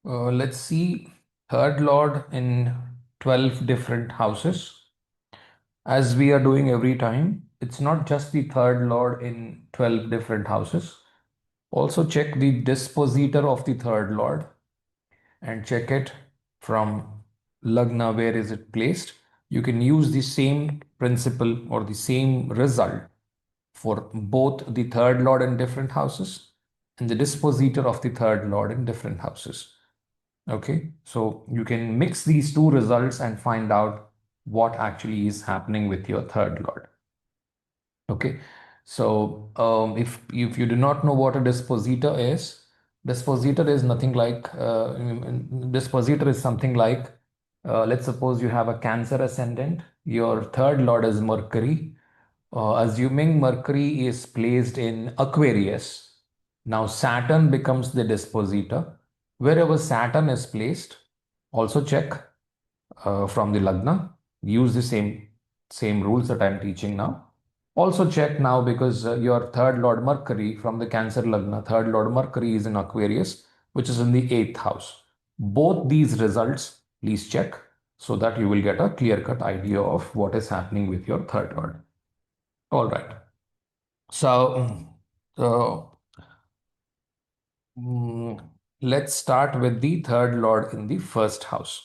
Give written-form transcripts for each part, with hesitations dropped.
Let's see third lord in 12 different houses. As we are doing every time, it's not just the third lord in 12 different houses. Also check the dispositor of the third lord and check it from Lagna, where is it placed. You can use the same principle or the same result for both the third lord in different houses and the dispositor of the third lord in different houses. Okay, so you can mix these two results and find out what actually is happening with your third lord. Okay, so if you do not know what a dispositor is nothing like dispositor is something like let's suppose you have a Cancer ascendant, your third lord is Mercury. Assuming Mercury is placed in Aquarius, now Saturn becomes the dispositor. Wherever Saturn is placed, also check from the Lagna. Use the same rules that I'm teaching now. Also check now because your third Lord Mercury from the Cancer Lagna, third Lord Mercury is in Aquarius, which is in the 8th house. Both these results, please check so that you will get a clear-cut idea of what is happening with your third Lord. All right. So, uh, let's start with the third Lord in the first house.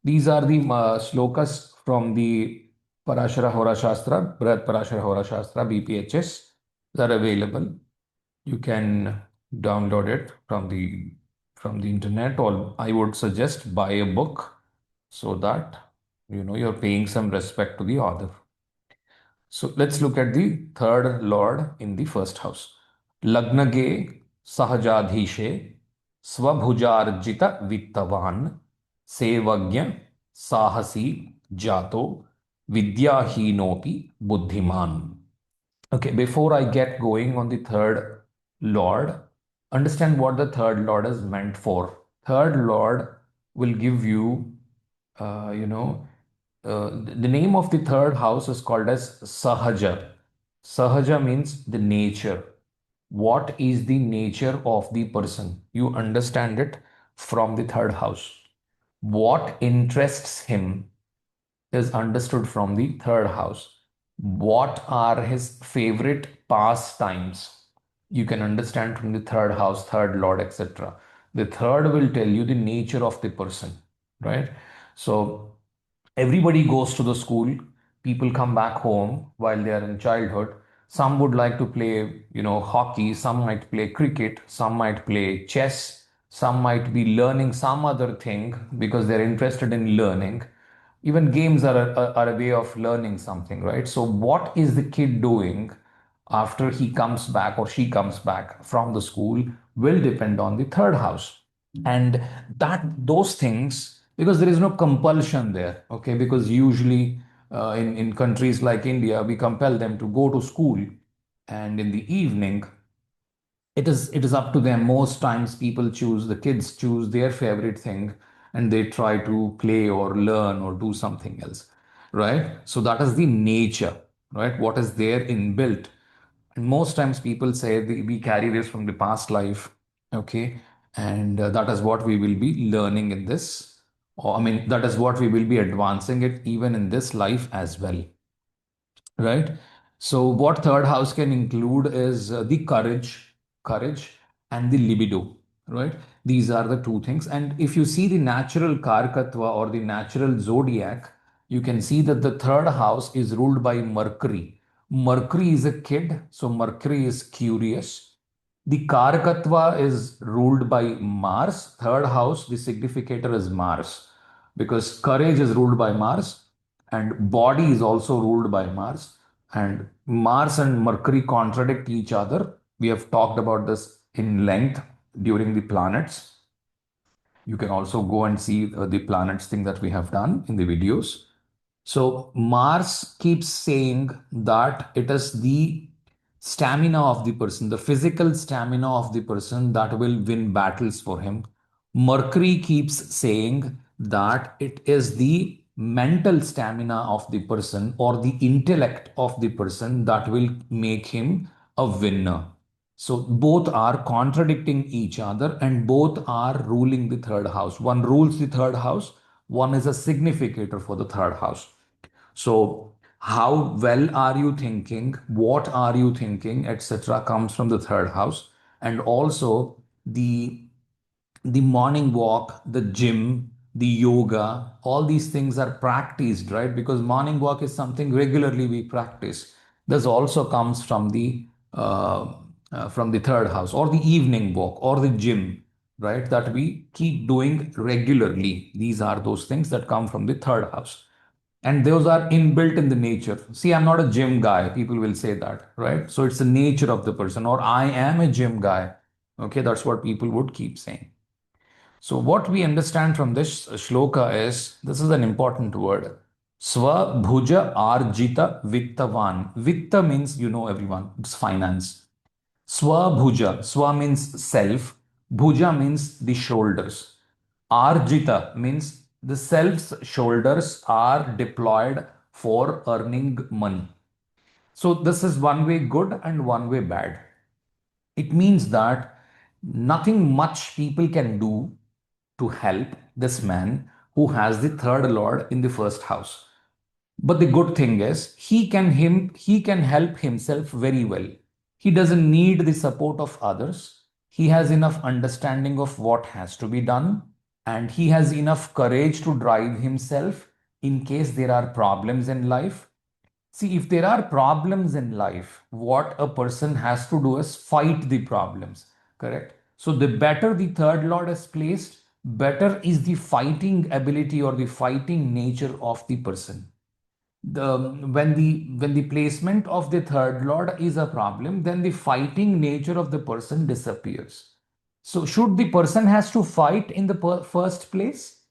These are the slokas from the Parashara Hora Shastra, Brihad Parashara Hora Shastra, BPHS. That are available. You can download it from the internet, or I would suggest buy a book so that you're paying some respect to the author. So let's look at the third lord in the first house. Lagnage Sahajadhishe Swabhujarjita Vittavan Sevagya Sahasi Jato Vidyahinopi Buddhiman. Okay, before I get going on the third lord, understand what the third lord is meant for. Third lord will give you, uh, you know, the name of the third house is called as Sahaja. Sahaja means the nature. What is the nature of the person? You understand it from the third house. What interests him is understood from the third house. What are his favorite pastimes? You can understand from the third house, third lord, etc. The third will tell you the nature of the person, right? So everybody goes to the school. People come back home while they are in childhood. Some would like to play, hockey. Some might play cricket. Some might play chess. Some might be learning some other thing because they're interested in learning. Even games are a way of learning something, right? So what is the kid doing after he comes back or she comes back from the school will depend on the third house. And that those things, because there is no compulsion there, okay? Because usually in countries like India, we compel them to go to school, and in the evening it is up to them. Most times the kids choose their favorite thing and they try to play or learn or do something else, right? So that is the nature, right? What is there inbuilt. And most times people say we carry this from the past life, okay? And that is what we will be learning in this, or I mean, that is what we will be advancing it even in this life as well, right? So what third house can include is the courage and the libido, right? These are the two things. And if you see the natural karkatva or the natural zodiac, you can see that the third house is ruled by Mercury. Mercury is a kid, so Mercury is curious. The Karakatva is ruled by Mars. Third house, the significator is Mars, because courage is ruled by Mars and body is also ruled by Mars. And Mars and Mercury contradict each other. We have talked about this in length during the planets. You can also go and see the planets thing that we have done in the videos. So Mars keeps saying that it is the stamina of the person, the physical stamina of the person that will win battles for him. Mercury keeps saying that it is the mental stamina of the person or the intellect of the person that will make him a winner. So both are contradicting each other and both are ruling the third house. One rules the third house, one is a significator for the third house. So, how well are you thinking? What are you thinking, etc., comes from the third house. And also the morning walk, the gym, the yoga, all these things are practiced, right? Because morning walk is something regularly we practice. This also comes from the third house, or the evening walk, or the gym, right? That we keep doing regularly. These are those things that come from the third house. And those are inbuilt in the nature. See, I'm not a gym guy. People will say that, right? So it's the nature of the person, or I am a gym guy. Okay, that's what people would keep saying. So, what we understand from this shloka is this is an important word. Swa bhuja arjita vittavan. Vitta means, you know, everyone, it's finance. Swa bhuja. Swa means self. Bhuja means the shoulders. Arjita means the self's shoulders are deployed for earning money. So, this is one way good and one way bad. It means that nothing much people can do to help this man who has the third lord in the first house. But the good thing is he can help himself very well. He doesn't need the support of others. He has enough understanding of what has to be done, and he has enough courage to drive himself in case there are problems in life. See, if there are problems in life, what a person has to do is fight the problems, correct? So, the better the third lord is placed, better is the fighting ability or the fighting nature of the person. When the placement of the third lord is a problem, then the fighting nature of the person disappears. So, should the person has to fight in the first place?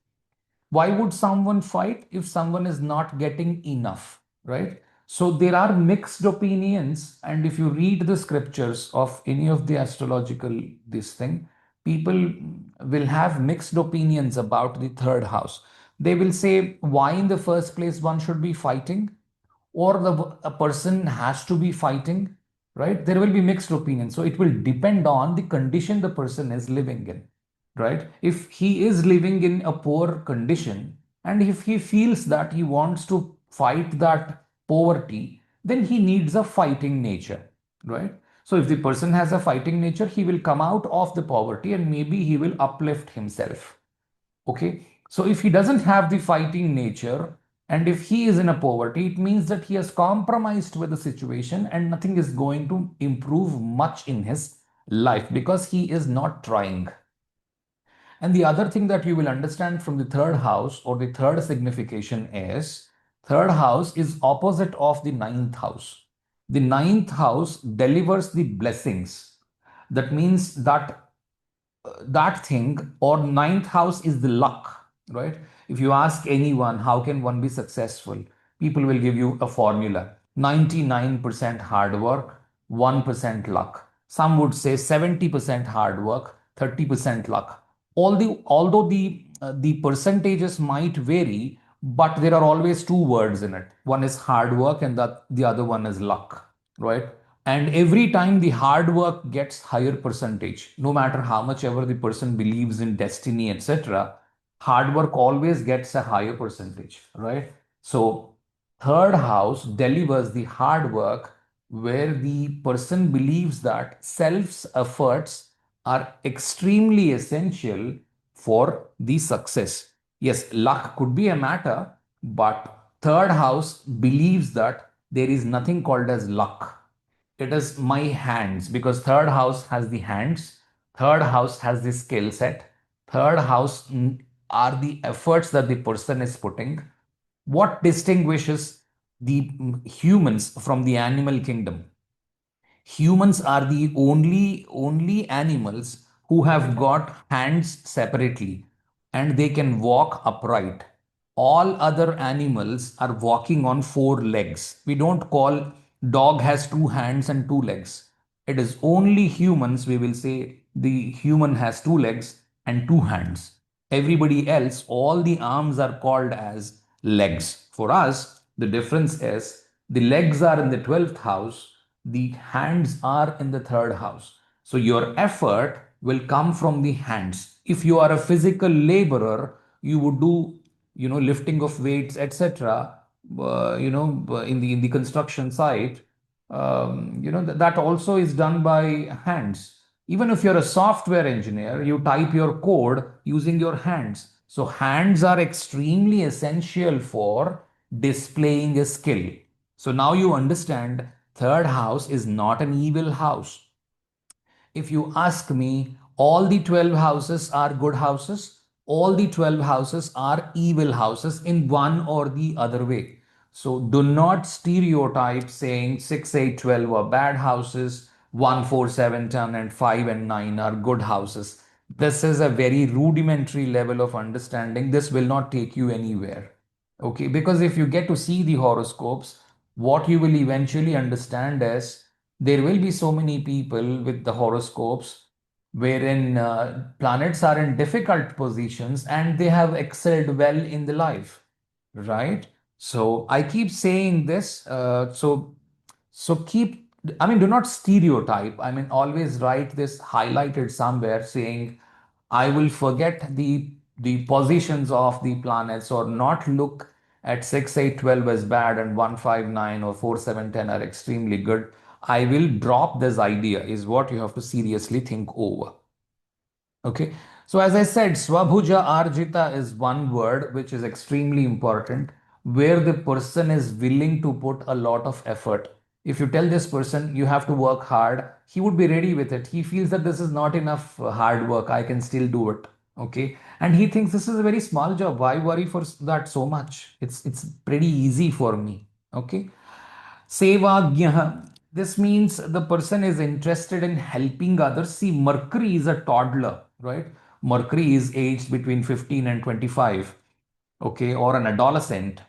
Why would someone fight if someone is not getting enough, right? So there are mixed opinions, and if you read the scriptures of any of the astrological this thing, people will have mixed opinions about the third house. They will say why in the first place one should be fighting, or a person has to be fighting, right? There will be mixed opinions. So it will depend on the condition the person is living in, right? If he is living in a poor condition and if he feels that he wants to fight that poverty, then he needs a fighting nature, right? So if the person has a fighting nature, he will come out of the poverty and maybe he will uplift himself. Okay. So if he doesn't have the fighting nature and if he is in a poverty, it means that he has compromised with the situation and nothing is going to improve much in his life because he is not trying. And the other thing that you will understand from the third house or the third signification is third house is opposite of the ninth house. The ninth house delivers the blessings. That means that that thing or ninth house is the luck, right? If you ask anyone, how can one be successful? People will give you a formula 99% hard work, 1% luck. Some would say 70% hard work, 30% luck. Although the percentages might vary, but there are always two words in it. One is hard work and the other one is luck, right? And every time the hard work gets higher percentage, no matter how much ever the person believes in destiny, etc., hard work always gets a higher percentage, right? So third house delivers the hard work where the person believes that self's efforts are extremely essential for the success. Yes, luck could be a matter, but third house believes that there is nothing called as luck. It is my hands because third house has the hands, third house has the skill set, third house are the efforts that the person is putting. What distinguishes the humans from the animal kingdom? Humans are the only animals who have got hands separately and they can walk upright. All other animals are walking on four legs. We don't call dog has two hands and two legs. It is only humans, we will say the human has two legs and two hands. Everybody else, all the arms are called as legs. For us, the difference is the legs are in the 12th house, the hands are in the third house. So your effort will come from the hands. If you are a physical laborer, you would do, lifting of weights, etc. In the construction site, that also is done by hands. Even if you're a software engineer, you type your code using your hands. So hands are extremely essential for displaying a skill. So now you understand third house is not an evil house. If you ask me, all the 12 houses are good houses, all the 12 houses are evil houses in one or the other way. So do not stereotype saying 6, 8, 12 are bad houses, 1, 4, 7, 10, and 5 and 9 are good houses. This is a very rudimentary level of understanding. This will not take you anywhere. Okay, because if you get to see the horoscopes, what you will eventually understand is there will be so many people with the horoscopes wherein planets are in difficult positions and they have excelled well in the life, right? So I keep saying this. Do not stereotype. I mean, always write this highlighted somewhere saying, I will forget the positions of the planets or not look at 6, 8, 12 as bad and 1, 5, 9 or 4, 7, 10 are extremely good. I will drop this idea is what you have to seriously think over. Okay. So as I said, Swabhuja Arjita is one word which is extremely important, where the person is willing to put a lot of effort. If you tell this person you have to work hard, he would be ready with it. He feels that this is not enough hard work. I can still do it. Okay. And he thinks this is a very small job. Why worry for that so much? It's pretty easy for me. Okay. Sevagya. This means the person is interested in helping others. See, Mercury is a toddler, right? Mercury is aged between 15 and 25, okay, or an adolescent.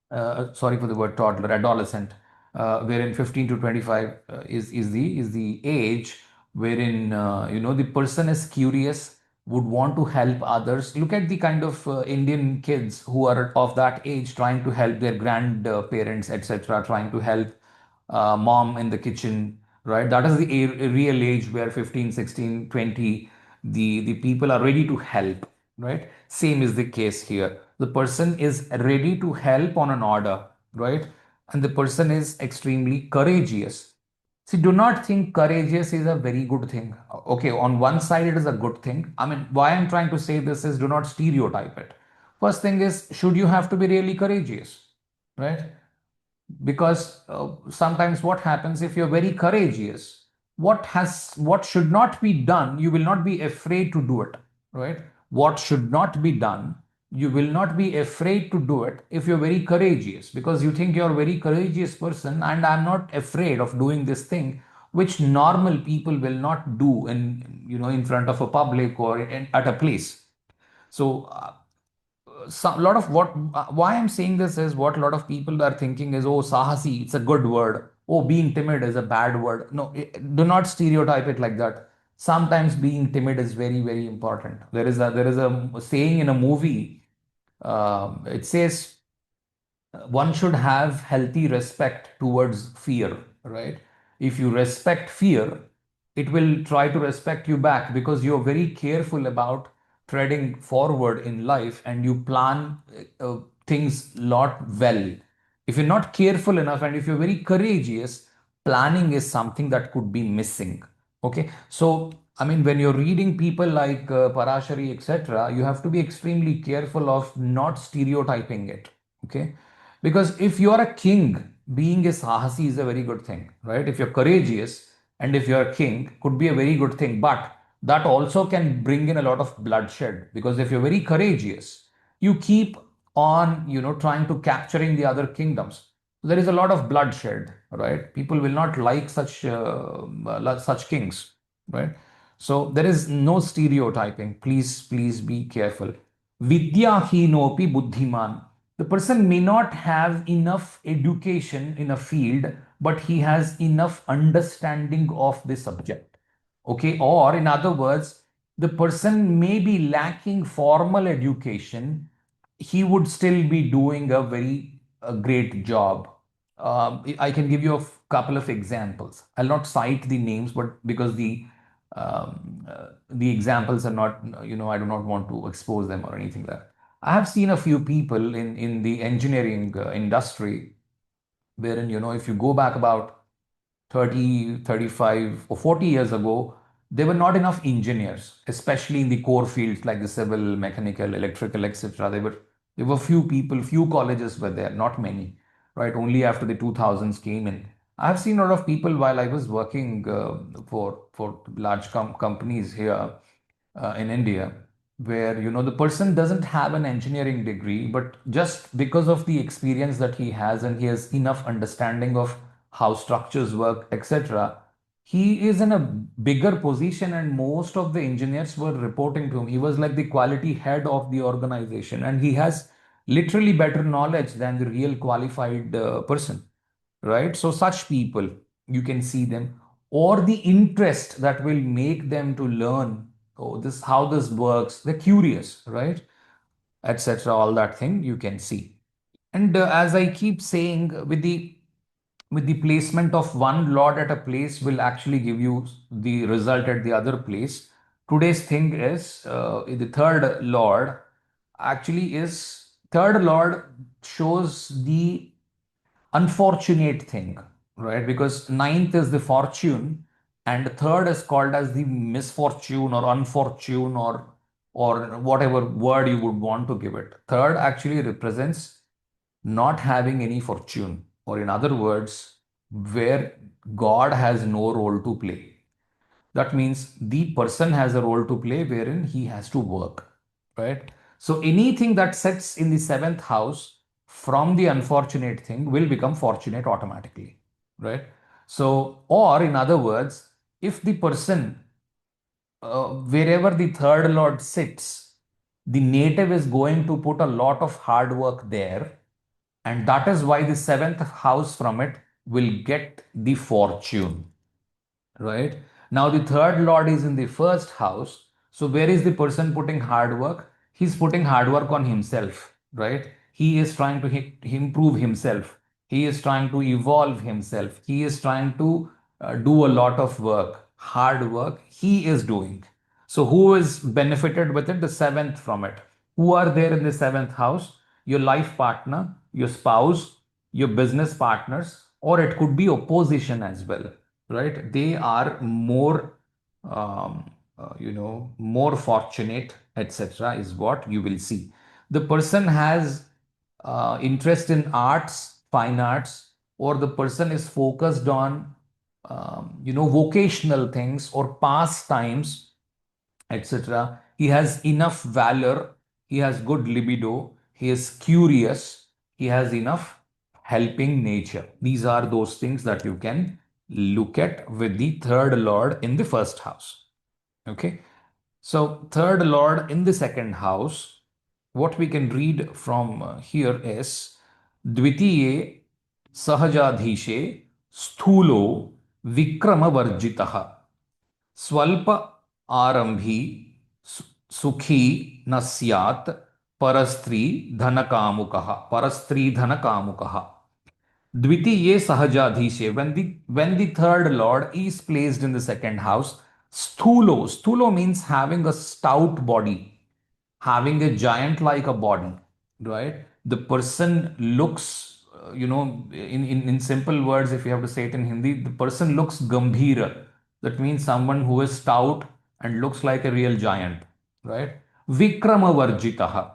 Sorry for the word toddler, adolescent, wherein 15 to 25 is the age wherein the person is curious, would want to help others. Look at the kind of Indian kids who are of that age trying to help their grandparents, etc., trying to help mom in the kitchen, right? That is the real age where 15, 16, 20, the people are ready to help, right? Same is the case here. The person is ready to help on an order, right? And the person is extremely courageous. See, do not think courageous is a very good thing. Okay, on one side, it is a good thing. I mean, why I'm trying to say this is do not stereotype it. First thing is, should you have to be really courageous, right? Because sometimes what happens if you're very courageous, what should not be done, you will not be afraid to do it, right? What should not be done, you will not be afraid to do it if you're very courageous, because you think you're a very courageous person and I'm not afraid of doing this thing, which normal people will not do in front of a public or at a place. So a lot of what why I'm saying this is what a lot of people are thinking is, oh, sahasi, it's a good word. Oh, being timid is a bad word. No, do not stereotype it like that. Sometimes being timid is very, very important. There is a saying in a movie. It says one should have healthy respect towards fear, right? If you respect fear, it will try to respect you back because you're very careful about treading forward in life and you plan things lot well. If you're not careful enough and if you're very courageous, planning is something that could be missing. Okay, so I mean, when you're reading people like Parashari, etc., you have to be extremely careful of not stereotyping it. Okay, because if you are a king, being a sahasi is a very good thing, right? If you're courageous and if you're a king, could be a very good thing. But that also can bring in a lot of bloodshed because if you're very courageous, you keep on, trying to capturing the other kingdoms. There is a lot of bloodshed, right? People will not like such kings, right? So there is no stereotyping. Please be careful. Vidya hinopi buddhiman. The person may not have enough education in a field, but he has enough understanding of the subject. Okay, or in other words, the person may be lacking formal education, he would still be doing a very great job. I can give you a couple of examples. I'll not cite the names, but because the examples are not, I do not want to expose them or anything like that. I have seen a few people in the engineering industry wherein, if you go back about 30, 35, or 40 years ago, there were not enough engineers, especially in the core fields like the civil, mechanical, electrical, etc. There were few people, few colleges were there, not many, right? Only after the 2000s came in. I've seen a lot of people while I was working for large companies here in India, where the person doesn't have an engineering degree, but just because of the experience that he has and he has enough understanding of how structures work, etc., he is in a bigger position, and most of the engineers were reporting to him. He was like the quality head of the organization, and he has literally better knowledge than the real qualified person, right? So such people, you can see them, or the interest that will make them to learn, oh, this how this works. They're curious, right? Etc. All that thing you can see. And as I keep saying, with the placement of one lord at a place will actually give you the result at the other place. Today's thing is the third lord actually is third lord shows the unfortunate thing, right? Because ninth is the fortune, and third is called as the misfortune or unfortune, or whatever word you would want to give it. Third actually represents not having any fortune, or in other words, where God has no role to play. That means the person has a role to play wherein he has to work, right? So anything that sets in the seventh house from the unfortunate thing will become fortunate automatically, right? So, or in other words, if the person, wherever the third lord sits, the native is going to put a lot of hard work there, and that is why the seventh house from it will get the fortune, right? Now the third lord is in the first house. So where is the person putting hard work? He's putting hard work on himself, right? He is trying to improve himself. He is trying to evolve himself. He is trying to do a lot of work, hard work he is doing. So who is benefited with it? The seventh from it. Who are there in the seventh house? Your life partner, your spouse, your business partners, or it could be opposition as well, right? They are more, more fortunate, etc. is what you will see. The person has interest in arts, fine arts, or the person is focused on, vocational things or pastimes, etc. He has enough valor, he has good libido, he is curious, he has enough helping nature. These are those things that you can look at with the third lord in the first house. Okay. So, third lord in the second house, what we can read from here is Dvitiye Sahajadhishe Sthulo Vikramavarjitaha स्वल्प आरंभी सुखी न स्यात् परस्त्री धन कामुकः परस्त्री धन कामुकः द्वितीय सहजाधीशे when the third lord is placed in the second house sthulo means having a stout body, having a giant like a body, right? The person looks, in simple words, if you have to say it in Hindi, the person looks gambhira. That means someone who is stout and looks like a real giant, right? Vikrama varjitaha.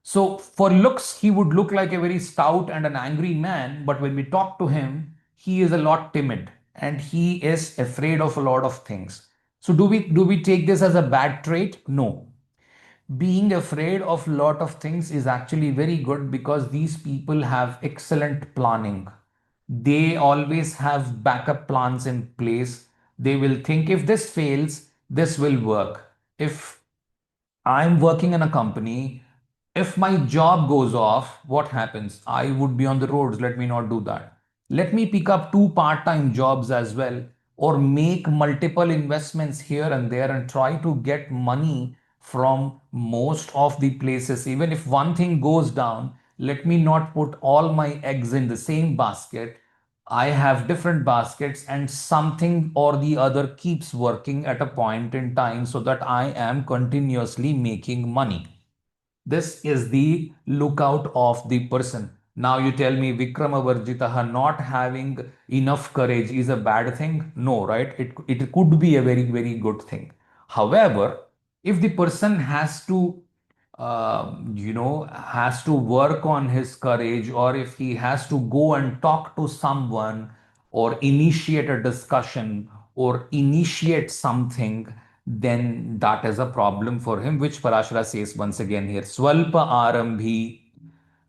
So for looks, he would look like a very stout and an angry man, but when we talk to him, he is a lot timid and he is afraid of a lot of things. So do we take this as a bad trait? No. Being afraid of a lot of things is actually very good because these people have excellent planning. They always have backup plans in place. They will think if this fails, this will work. If I'm working in a company. If my job goes off, what happens? I would be on the roads. Let me not do that. Let me pick up two part-time jobs as well, or make multiple investments here and there and try to get money from most of the places. Even if one thing goes down, let me not put all my eggs in the same basket. I have different baskets, and something or the other keeps working at a point in time so that I am continuously making money. This is the lookout of the person. Now you tell me Vikramavarjitaha not having enough courage is a bad thing? No, right? It could be a very, very good thing. However, if the person has to has to work on his courage, or if he has to go and talk to someone or initiate a discussion or initiate something, then that is a problem for him, which Parashara says once again here. Swalpa arambhi,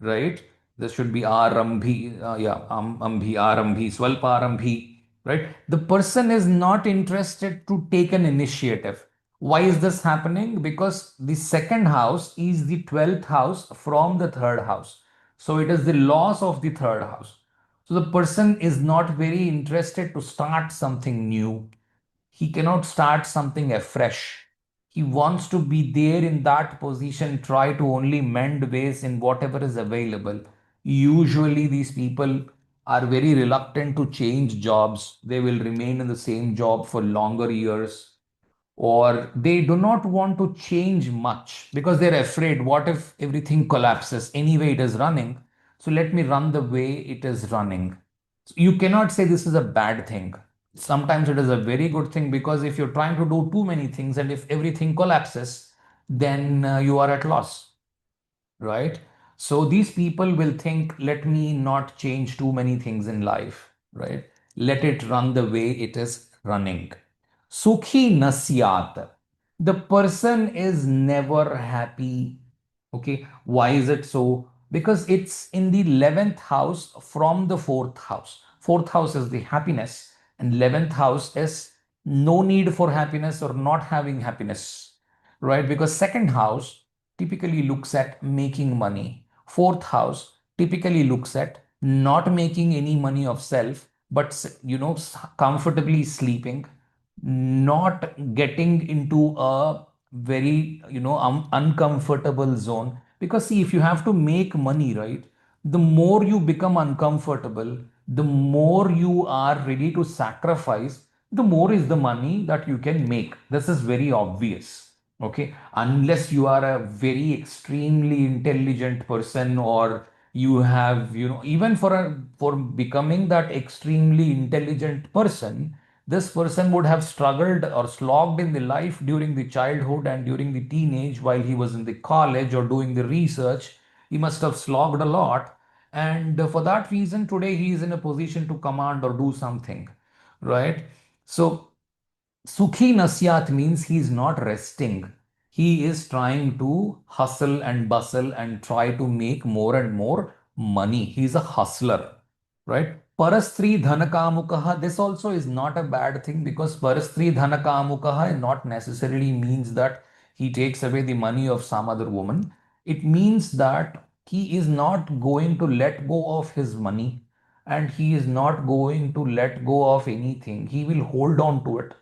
right? This should be Arambhi, Ambhi, Arambhi, Swalpa Arambhi, right? The person is not interested to take an initiative. Why is this happening? Because the second house is the 12th house from the third house. So it is the loss of the third house. So the person is not very interested to start something new. He cannot start something afresh. He wants to be there in that position, try to only mend ways in whatever is available. Usually, these people are very reluctant to change jobs. They will remain in the same job for longer years, or they do not want to change much because they're afraid, what if everything collapses? Anyway, it is running. So let me run the way it is running. You cannot say this is a bad thing. Sometimes it is a very good thing, because if you're trying to do too many things and if everything collapses, then you are at loss, right? So these people will think, let me not change too many things in life, right? Let it run the way it is running. Sukhi nasyat. The person is never happy. Okay. Why is it so? Because it's in the 11th house from the fourth house. Fourth house is the happiness, and 11th house is no need for happiness or not having happiness, right? Because second house typically looks at making money. Fourth house typically looks at not making any money of self, but comfortably sleeping, not getting into a very uncomfortable zone. Because see, if you have to make money, right, the more you become uncomfortable, the more you are ready to sacrifice, the more is the money that you can make. This is very obvious. Okay, unless you are a very extremely intelligent person, or you have, even for becoming that extremely intelligent person, this person would have struggled or slogged in the life during the childhood and during the teenage, while he was in the college or doing the research. He must have slogged a lot, and for that reason today he is in a position to command or do something, right? So Sukhi Nasyat means he is not resting. He is trying to hustle and bustle and try to make more and more money. He is a hustler, right? Parastri Dhanakamukaha. This also is not a bad thing, because Parastri Dhanakamukaha not necessarily means that he takes away the money of some other woman. It means that he is not going to let go of his money, and he is not going to let go of anything. He will hold on to it,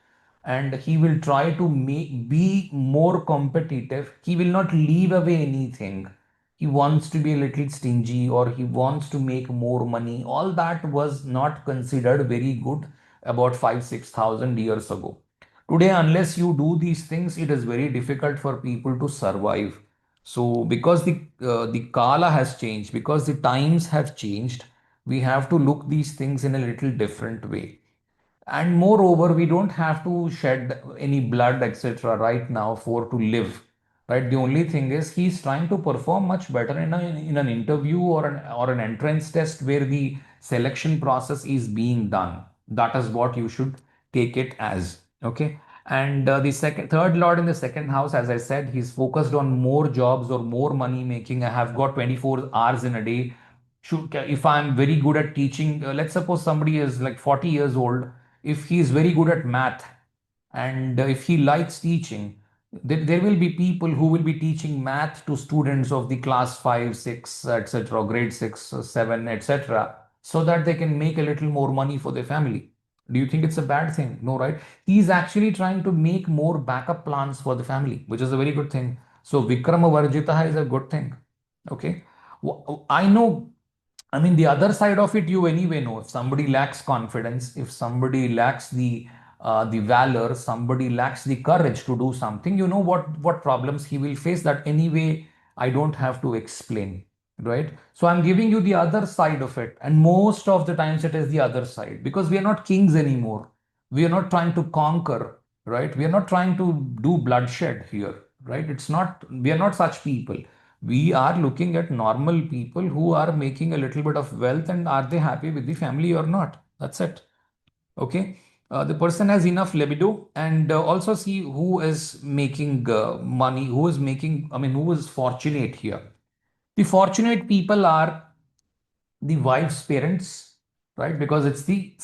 and he will try to be more competitive. He will not leave away anything. He wants to be a little stingy, or he wants to make more money. All that was not considered very good about 5 6,000 years ago. Today, unless you do these things, it is very difficult for people to survive. So because the kala has changed, because the times have changed, we have to look these things in a little different way. And moreover, we don't have to shed any blood, etc., right now for to live. Right? The only thing is he's trying to perform much better in an interview or an entrance test where the selection process is being done. That is what you should take it as. Okay. And the third lord in the second house, as I said, he's focused on more jobs or more money making. I have got 24 hours in a day. If I'm very good at teaching, let's suppose somebody is like 40 years old. If he is very good at math, and if he likes teaching, there will be people who will be teaching math to students of the class 5 6 etc., grade 6 7 etc., so that they can make a little more money for their family. Do you think it's a bad thing? No, right? He's actually trying to make more backup plans for the family, which is a very good thing. So Vikrama Varjitaha is a good thing. Okay. I know I mean, the other side of it, you anyway know. If somebody lacks confidence, if somebody lacks the valor, somebody lacks the courage to do something, you know what problems he will face. That anyway, I don't have to explain, right? So I'm giving you the other side of it, and most of the times it is the other side because we are not kings anymore. We are not trying to conquer, right? We are not trying to do bloodshed here, right? It's not. We are not such people. We are looking at normal people who are making a little bit of wealth, and are they happy with the family or not? That's it. Okay. The person has enough libido, and also see who is making money, who is making, I mean, who is fortunate here. The fortunate people are the wife's parents, right? Because it's the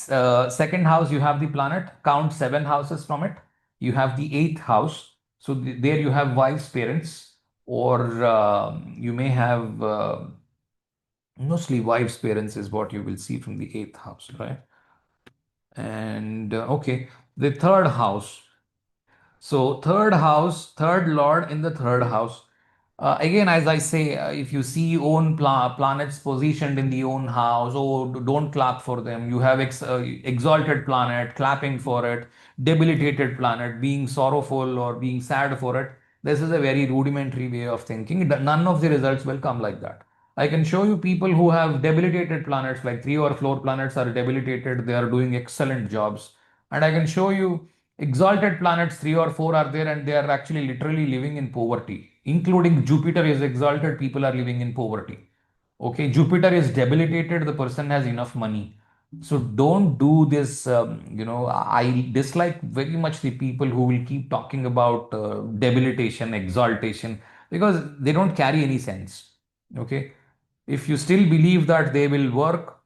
second house, you have the planet, count seven houses from it. You have the eighth house. So there you have wife's parents, or you may have mostly wife's parents is what you will see from the eighth house, right? And okay, the third house. So third house, third lord in the third house. Again, as I say, if you see own planets positioned in the own house, oh, don't clap for them. You have exalted planet, clapping for it, debilitated planet, being sorrowful or being sad for it. This is a very rudimentary way of thinking. None of the results will come like that. I can show you people who have debilitated planets, like three or four planets are debilitated. They are doing excellent jobs. And I can show you exalted planets, three or four are there, and they are actually literally living in poverty, including Jupiter is exalted, people are living in poverty. Okay, Jupiter is debilitated, the person has enough money. So don't do this. I dislike very much the people who will keep talking about debilitation, exaltation, because they don't carry any sense. Okay, if you still believe that they will work,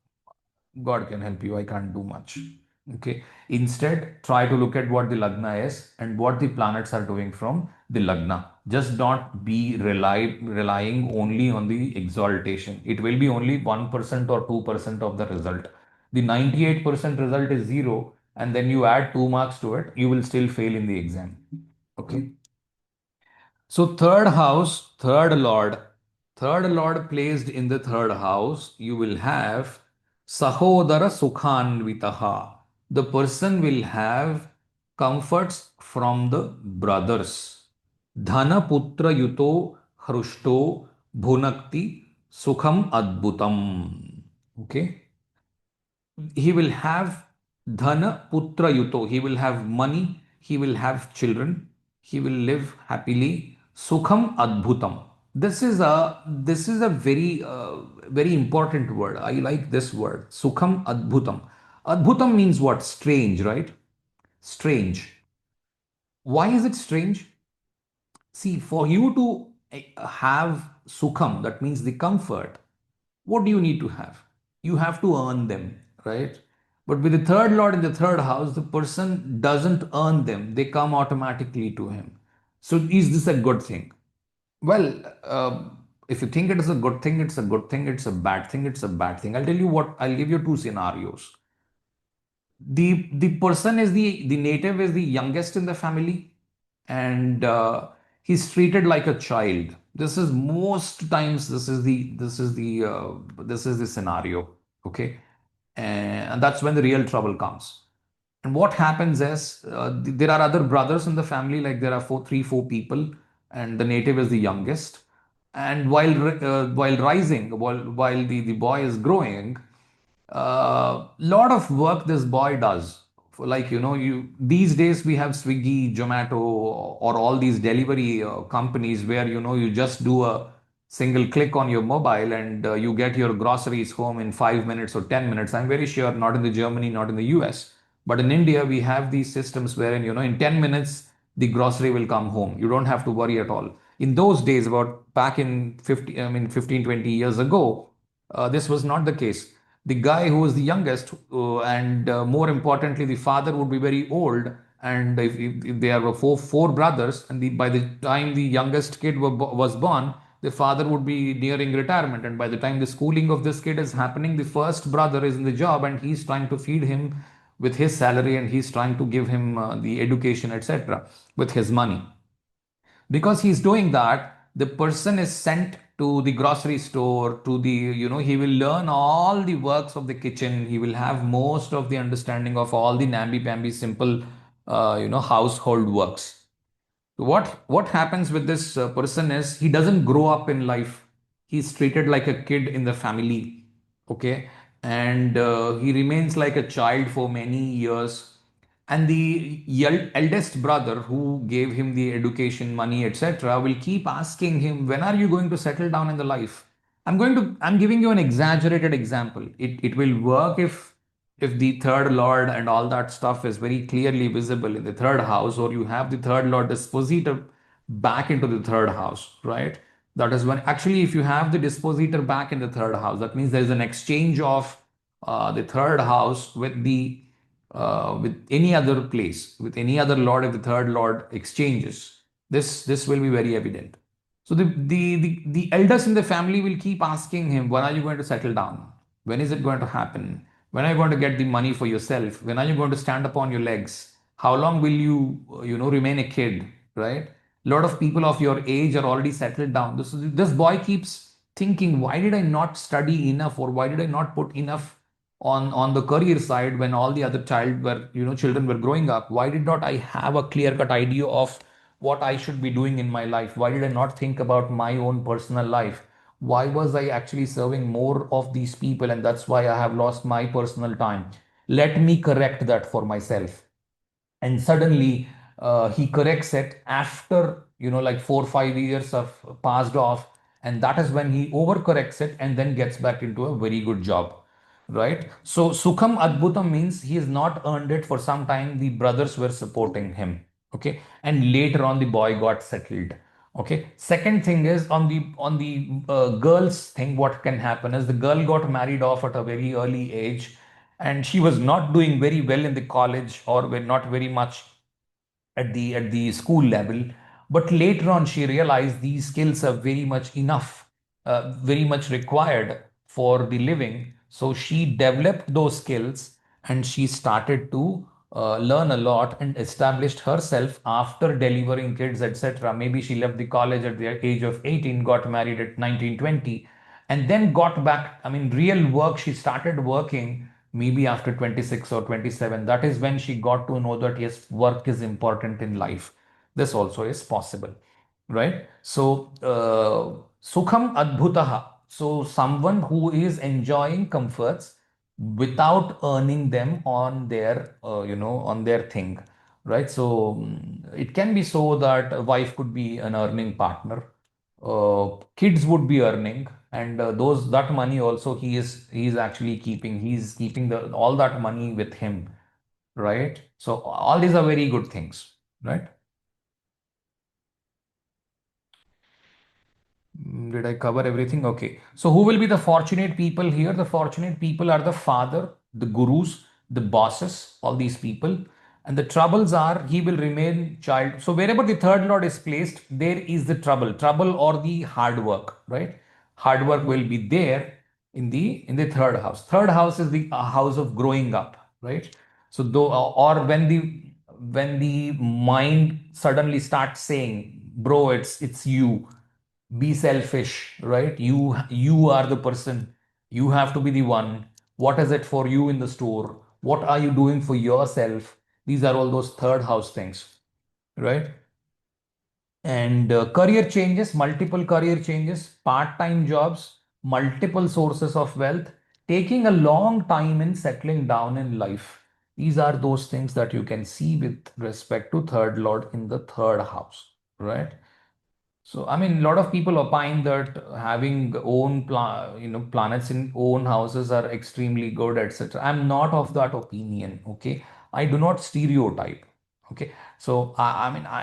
God can help you. I can't do much. Okay. Instead, try to look at what the Lagna is and what the planets are doing from the Lagna. Just not be relying only on the exaltation. It will be only 1% or 2% of the result. The 98% result is zero, and then you add 2 marks to it, you will still fail in the exam. Okay. So third lord placed in the third house, you will have Sahodara Sukhanvitaha. The person will have comforts from the brothers. Dhana Putra Yuto Hrushto Bhunakti Sukham Adbhutam. Okay, he will have dhana putra yuto, he will have money, he will have children, he will live happily. Sukham adbhutam, this is a very important word. I like this word, sukham adbhutam. Adbhutam means what? Strange, right? Strange. Why is it strange? See, for you to have sukham, that means the comfort, what do you need to have? You have to earn them, right? But with the third lord in the third house, the person doesn't earn them, they come automatically to him. So, is this a good thing? Well, if you think it is a good thing, it's a good thing, it's a bad thing, it's a bad thing. I'll tell you what, I'll give you two scenarios. The person is the native is the youngest in the family, and he's treated like a child. This is most times this is the scenario. Okay, and that's when the real trouble comes. And what happens is there are other brothers in the family, like there are three, four people, and the native is the youngest. And while rising, while the boy is growing, lot of work this boy does. For, like, you these days we have Swiggy, Zomato, or all these delivery companies where you just do a single click on your mobile, and you get your groceries home in 5 minutes or 10 minutes. I'm very sure not in the Germany, not in the US, but in India we have these systems wherein in 10 minutes the grocery will come home. You don't have to worry at all. In those days, about back in 50, I mean 15, 20 years ago, this was not the case. The guy who was the youngest, and more importantly, the father would be very old. And if there were four brothers, and by the time the youngest kid was born, the father would be nearing retirement. And by the time the schooling of this kid is happening, the first brother is in the job, and he's trying to feed him with his salary, and he's trying to give him the education, etc., with his money. Because he's doing that, the person is sent to the grocery store, to the, he will learn all the works of the kitchen. He will have most of the understanding of all the namby-pamby simple, household works. What happens with this person is he doesn't grow up in life. He's treated like a kid in the family, okay, and he remains like a child for many years. And the eldest brother who gave him the education, money, etc., will keep asking him, "When are you going to settle down in the life?" I'm giving you an exaggerated example. It will work if the third lord and all that stuff is very clearly visible in the third house, or you have the third lord dispositor back into the third house, right? That is when actually, if you have the dispositor back in the third house, that means there is an exchange of the third house with any other place, with any other lord. If the third lord exchanges, this will be very evident. So the elders in the family will keep asking him, when are you going to settle down? When is it going to happen? When are you going to get the money for yourself? When are you going to stand up on your legs? How long will you, remain a kid, right? A lot of people of your age are already settled down. This boy keeps thinking, why did I not study enough, or why did I not put enough on the career side when all the other children were growing up? Why did not I have a clear cut idea of what I should be doing in my life? Why did I not think about my own personal life? Why was I actually serving more of these people, and that's why I have lost my personal time? Let me correct that for myself. And suddenly he corrects it after, like 4 or 5 years have passed off, and that is when he overcorrects it and then gets back into a very good job, right? So sukham adbhutam means he has not earned it. For some time the brothers were supporting him, okay, and later on the boy got settled. Okay, second thing is on the girls thing. What can happen is the girl got married off at a very early age, and she was not doing very well in the college, or were not very much at the school level. But later on she realized these skills are very much enough, very much required for the living. So she developed those skills, and she started to learn a lot and established herself after delivering kids, etc. Maybe she left the college at the age of 18, got married at 19, 20, and then got back. I mean, real work, she started working maybe after 26 or 27. That is when she got to know that yes, work is important in life. This also is possible, right? So sukham adbhutaha, so someone who is enjoying comforts without earning them on their on their thing, right? So it can be so that a wife could be an earning partner, kids would be earning, and those that money also he is actually keeping. He's keeping the all that money with him, right? So all these are very good things, right? Did I cover everything? Okay. So who will be the fortunate people here? The fortunate people are the father, the gurus, the bosses, all these people. And the troubles are he will remain child. So wherever the third lord is placed, there is the trouble or the hard work, right? Hard work will be there in the third house. Third house is the house of growing up, right? So though or when the mind suddenly starts saying, bro, it's you, be selfish, right? You are the person, you have to be the one. What is it for you in the store? What are you doing for yourself? These are all those third house things, right? And career changes, multiple career changes, part-time jobs, multiple sources of wealth, taking a long time in settling down in life. These are those things that you can see with respect to third lord in the third house, right? So, I mean, a lot of people opine that having planets in own houses are extremely good, etc. I'm not of that opinion. Okay, I do not stereotype. Okay, so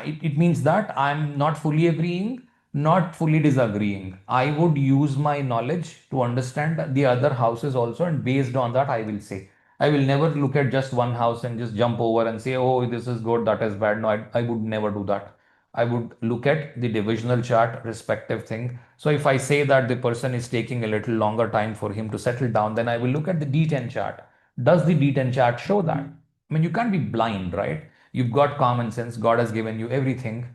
it means that I'm not fully agreeing, not fully disagreeing. I would use my knowledge to understand the other houses also, and based on that, I will say. I will never look at just one house and just jump over and say, oh, this is good, that is bad. No, I would never do that. I would look at the divisional chart, respective thing. So if I say that the person is taking a little longer time for him to settle down, then I will look at the D10 chart. Does the D10 chart show that? I mean, you can't be blind, right? You've got common sense. God has given you everything.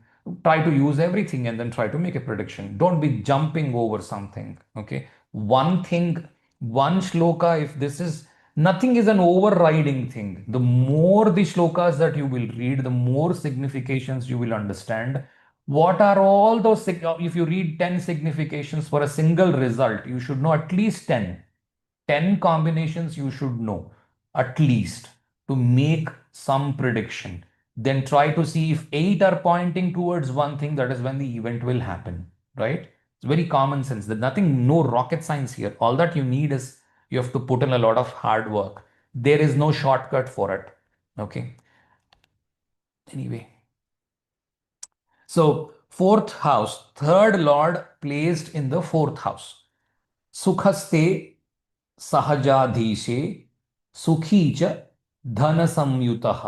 Try to use everything and then try to make a prediction. Don't be jumping over something. Okay. One thing, one shloka, if this is nothing is an overriding thing. The more the shlokas that you will read, the more significations you will understand. What are all those? If you read 10 significations for a single result, you should know at least 10. 10 combinations you should know at least to make some prediction. Then try to see if 8 are pointing towards one thing, that is when the event will happen, right? It's very common sense. There's nothing, no rocket science here. All that you need is you have to put in a lot of hard work. There is no shortcut for it. Okay. Anyway. So, fourth house, third lord placed in the fourth house. Sukhaste सहजाधीशे सुखी च धन संयुतः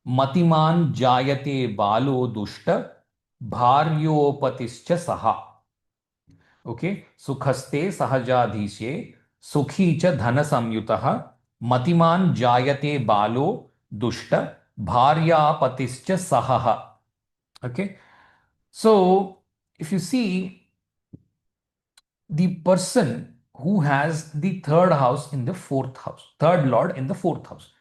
मतिमान जायते बालो दुष्ट भार्योपतिश्च सहा. Okay. सुखस्ते सहजाधीशे सुखी च धन संयुतः मतिमान जायते बालो दुष्ट भार्यापतिश्च सहा. Okay. So if you see the person who has the third house in the fourth house, third lord in the fourth house.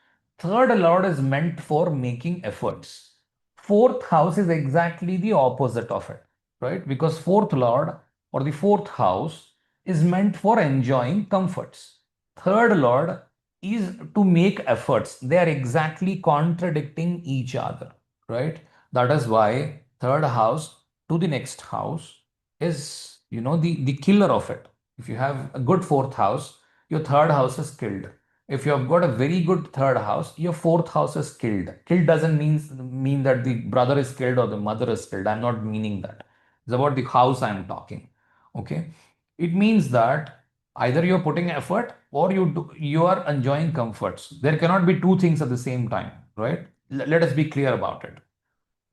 Third lord is meant for making efforts. Fourth house is exactly the opposite of it, right? Because fourth lord or the fourth house is meant for enjoying comforts. Third lord is to make efforts. They are exactly contradicting each other, right? That is why third house to the next house is, the killer of it. If you have a good fourth house, your third house is killed. If you have got a very good third house, your fourth house is killed. Killed doesn't mean that the brother is killed or the mother is killed. I'm not meaning that. It's about the house I'm talking. Okay. It means that either you're putting effort or you are enjoying comforts. There cannot be two things at the same time, right? Let us be clear about it.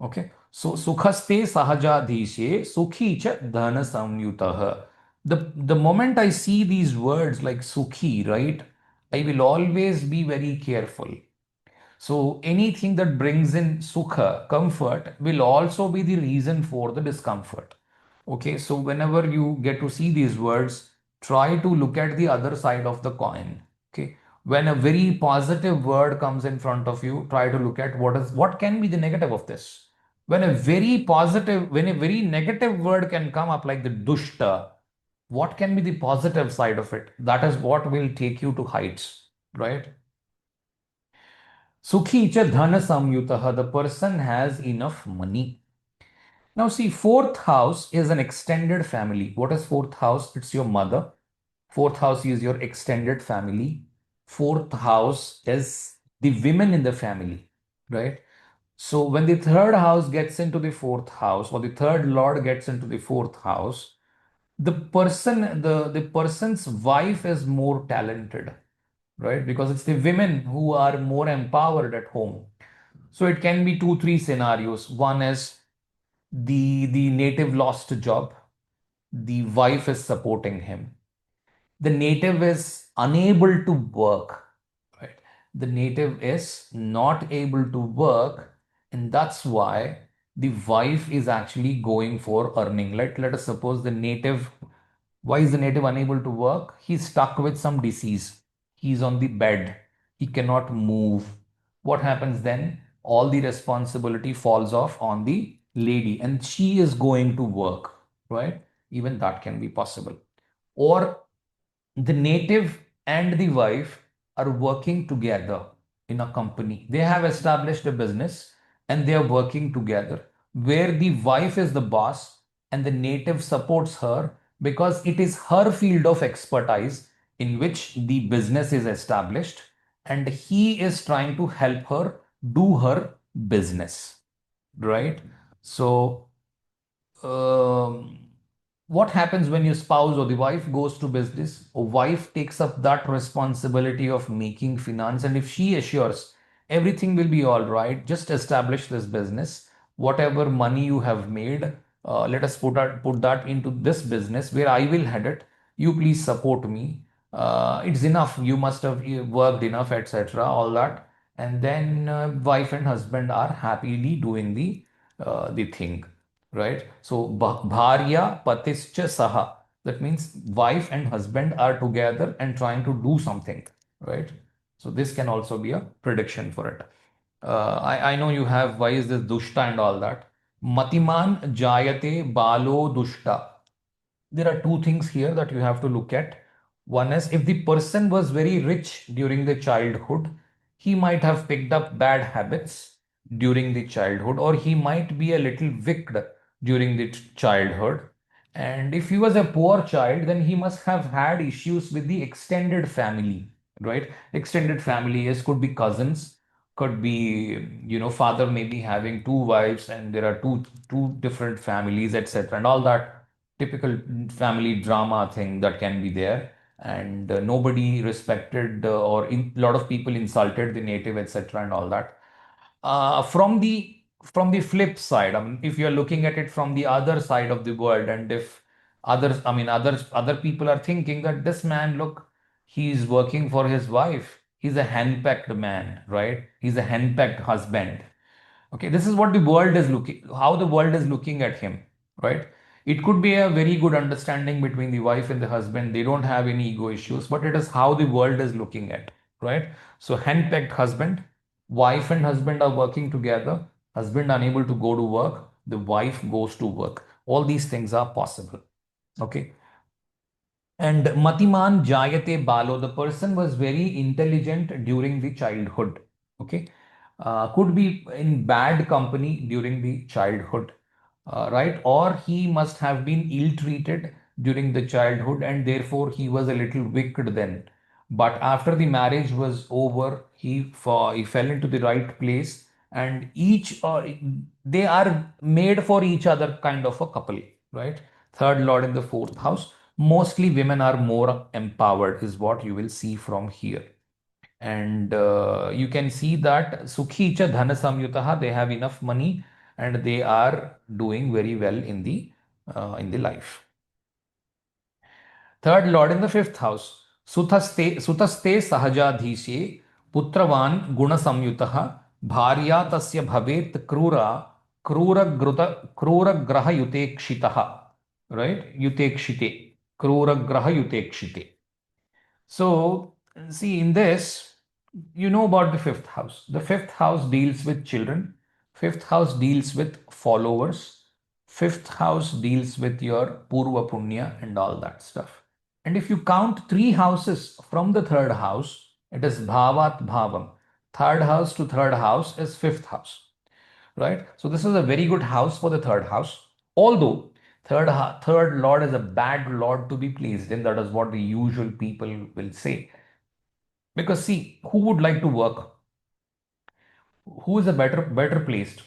Okay. So sukhaste sahajadhishe sukhi cha dhana samyutah. The moment I see these words like sukhi, right, I will always be very careful. So anything that brings in sukha, comfort, will also be the reason for the discomfort. Okay, so whenever you get to see these words, try to look at the other side of the coin. Okay, when a very positive word comes in front of you, try to look at what can be the negative of this. When a very negative word can come up like the dushta, what can be the positive side of it? That is what will take you to heights, right? Sukhi cha dhana samyutah, the person has enough money. Now see, fourth house is an extended family. What is fourth house? It's your mother. Fourth house is your extended family. Fourth house is the women in the family, right? So when the third house gets into the fourth house, or the third lord gets into the fourth house, the person's wife is more talented, right? Because it's the women who are more empowered at home. So it can be two, three scenarios. One is the native lost a job, the wife is supporting him. The native is unable to work, right? The native is not able to work, and that's why the wife is actually going for earning. Let us suppose the native, why is the native unable to work? He's stuck with some disease. He's on the bed. He cannot move. What happens then? All the responsibility falls off on the lady and she is going to work, right? Even that can be possible. Or the native and the wife are working together in a company. They have established a business and they are working together where the wife is the boss and the native supports her because it is her field of expertise in which the business is established and he is trying to help her do her business, right? So, um, what happens when your spouse or the wife goes to business? A wife takes up that responsibility of making finance, and if she assures everything will be all right, just establish this business. Whatever money you have made, let us put that into this business where I will head it. You please support me. It's enough. You must have worked enough, etc. All that, and then wife and husband are happily doing the thing. right? So bharya patischa saha. That means wife and husband are together and trying to do something, right? So this can also be a prediction for it. I know you have why is this dushta and all that. Matiman jayate balo dushta. There are two things here that you have to look at. One is if the person was very rich during the childhood, he might have picked up bad habits during the childhood, or he might be a little wicked during the childhood. And if he was a poor child, then he must have had issues with the extended family, right? Extended family is could be cousins, could be, father may be having two wives and there are two different families, etc. and all that typical family drama thing that can be there. And nobody respected, or a lot of people insulted the native, etc. and all that. From the flip side, I mean, if you're looking at it from the other side of the world, and if others, I mean, other people are thinking that this man, look, he's working for his wife, he's a henpecked man, right? He's a henpecked husband. Okay, this is what the world is looking, how the world is looking at him, right? It could be a very good understanding between the wife and the husband. They don't have any ego issues, but it is how the world is looking at, right? So henpecked husband, wife and husband are working together, husband unable to go to work, the wife goes to work. All these things are possible. Okay. And Matiman Jayate Balo, the person was very intelligent during the childhood. Okay. Could be in bad company during the childhood, right? Or he must have been ill treated during the childhood and therefore he was a little wicked then. But after the marriage was over, he fell into the right place, and they are made for each other kind of a couple, right? Third Lord in the fourth house. Mostly women are more empowered, is what you will see from here. And you can see that Sukhi cha Dhana Samyutaha, they have enough money and they are doing very well in the life. Third Lord in the fifth house. Sutaste Sahajadhisye Putravan Guna Samyutaha Bharya Tasya Bhavet Krura Graha Yutekshitaha. Right? Yutekshite. Krura Graha Yutekshite. So, see, in this, you know about the fifth house. The fifth house deals with children, fifth house deals with followers, fifth house deals with your Purva Punya and all that stuff. And if you count three houses from the third house, it is Bhavat Bhavam. Third house to third house is fifth house, right? So this is a very good house for the third house. Although third lord is a bad lord to be pleased in, that is what the usual people will say. Because see, who would like to work? Who is a better placed?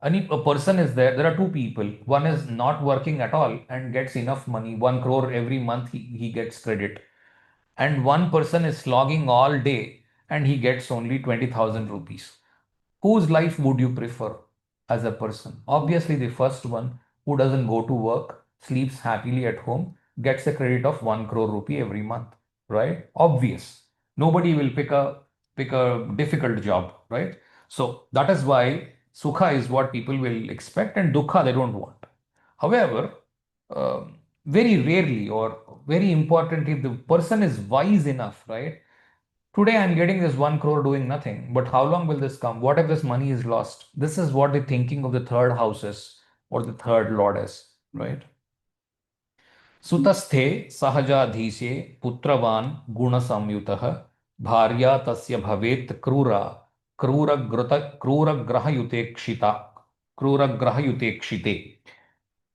A person is there. There are two people. One is not working at all and gets enough money. 1 crore every month he gets credit. And one person is slogging all day and he gets only 20,000 rupees. Whose life would you prefer as a person? Obviously, the first one who doesn't go to work, sleeps happily at home, gets a credit of 1 crore rupee every month, right? Obvious. Nobody will pick a difficult job, right? So that is why Sukha is what people will expect and Dukha they don't want. However, uh, very rarely or very importantly, if the person is wise enough, right? Today I'm getting this 1 crore doing nothing, but how long will this come? What if this money is lost? This is what the thinking of the third house is, or the third lord is, right? सुतस्थे सहजाधीशे पुत्रवान गुण संयुतः भार्या तस्य भवेत् क्रूरा क्रूरग्रहयुतेक्षिता क्रूरग्रहयुतेक्षिते.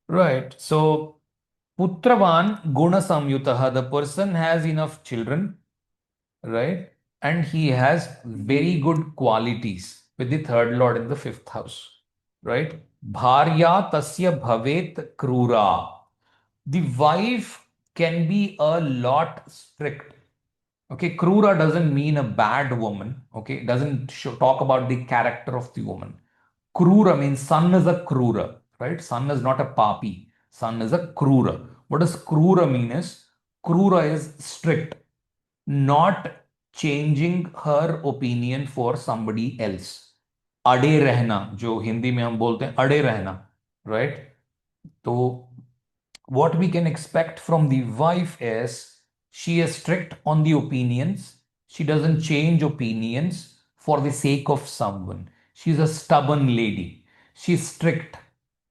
Right. So Putravan Guna Samyutaha, the person has enough children, right? And he has very good qualities with the third lord in the fifth house, right? Bharya Tasya Bhavet Krura. The wife can be a lot strict. Okay, Krura doesn't mean a bad woman. Okay, it doesn't talk about the character of the woman. Krura means son is a Krura, right? Son is not a papi. Son is a Krura. What does Krura mean is Krura is strict, not changing her opinion for somebody else. अड़े रहना जो हिंदी में हम बोलते हैं अड़े रहना, right? So what we can expect from the wife is she is strict on the opinions. She doesn't change opinions for the sake of someone. She's a stubborn lady. She's strict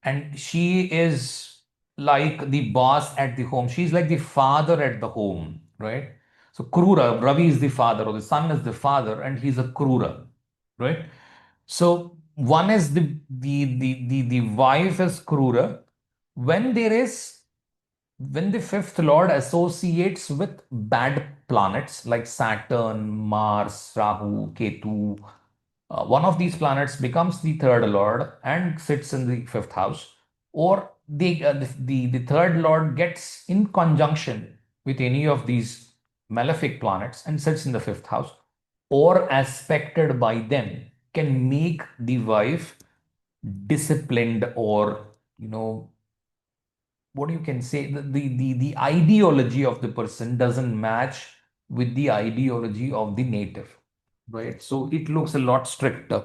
and she is like the boss at the home. She's like the father at the home, right? So Krura, Ravi is the father, or the son is the father, and he's a Krura, right? So one is the wife is Krura. When there is when the fifth lord associates with bad planets like Saturn, Mars, Rahu, Ketu, one of these planets becomes the third lord and sits in the fifth house, or the third lord gets in conjunction with any of these malefic planets and sits in the fifth house, or aspected by them, can make the wife disciplined, or what you can say, the ideology of the person doesn't match with the ideology of the native, right? So it looks a lot stricter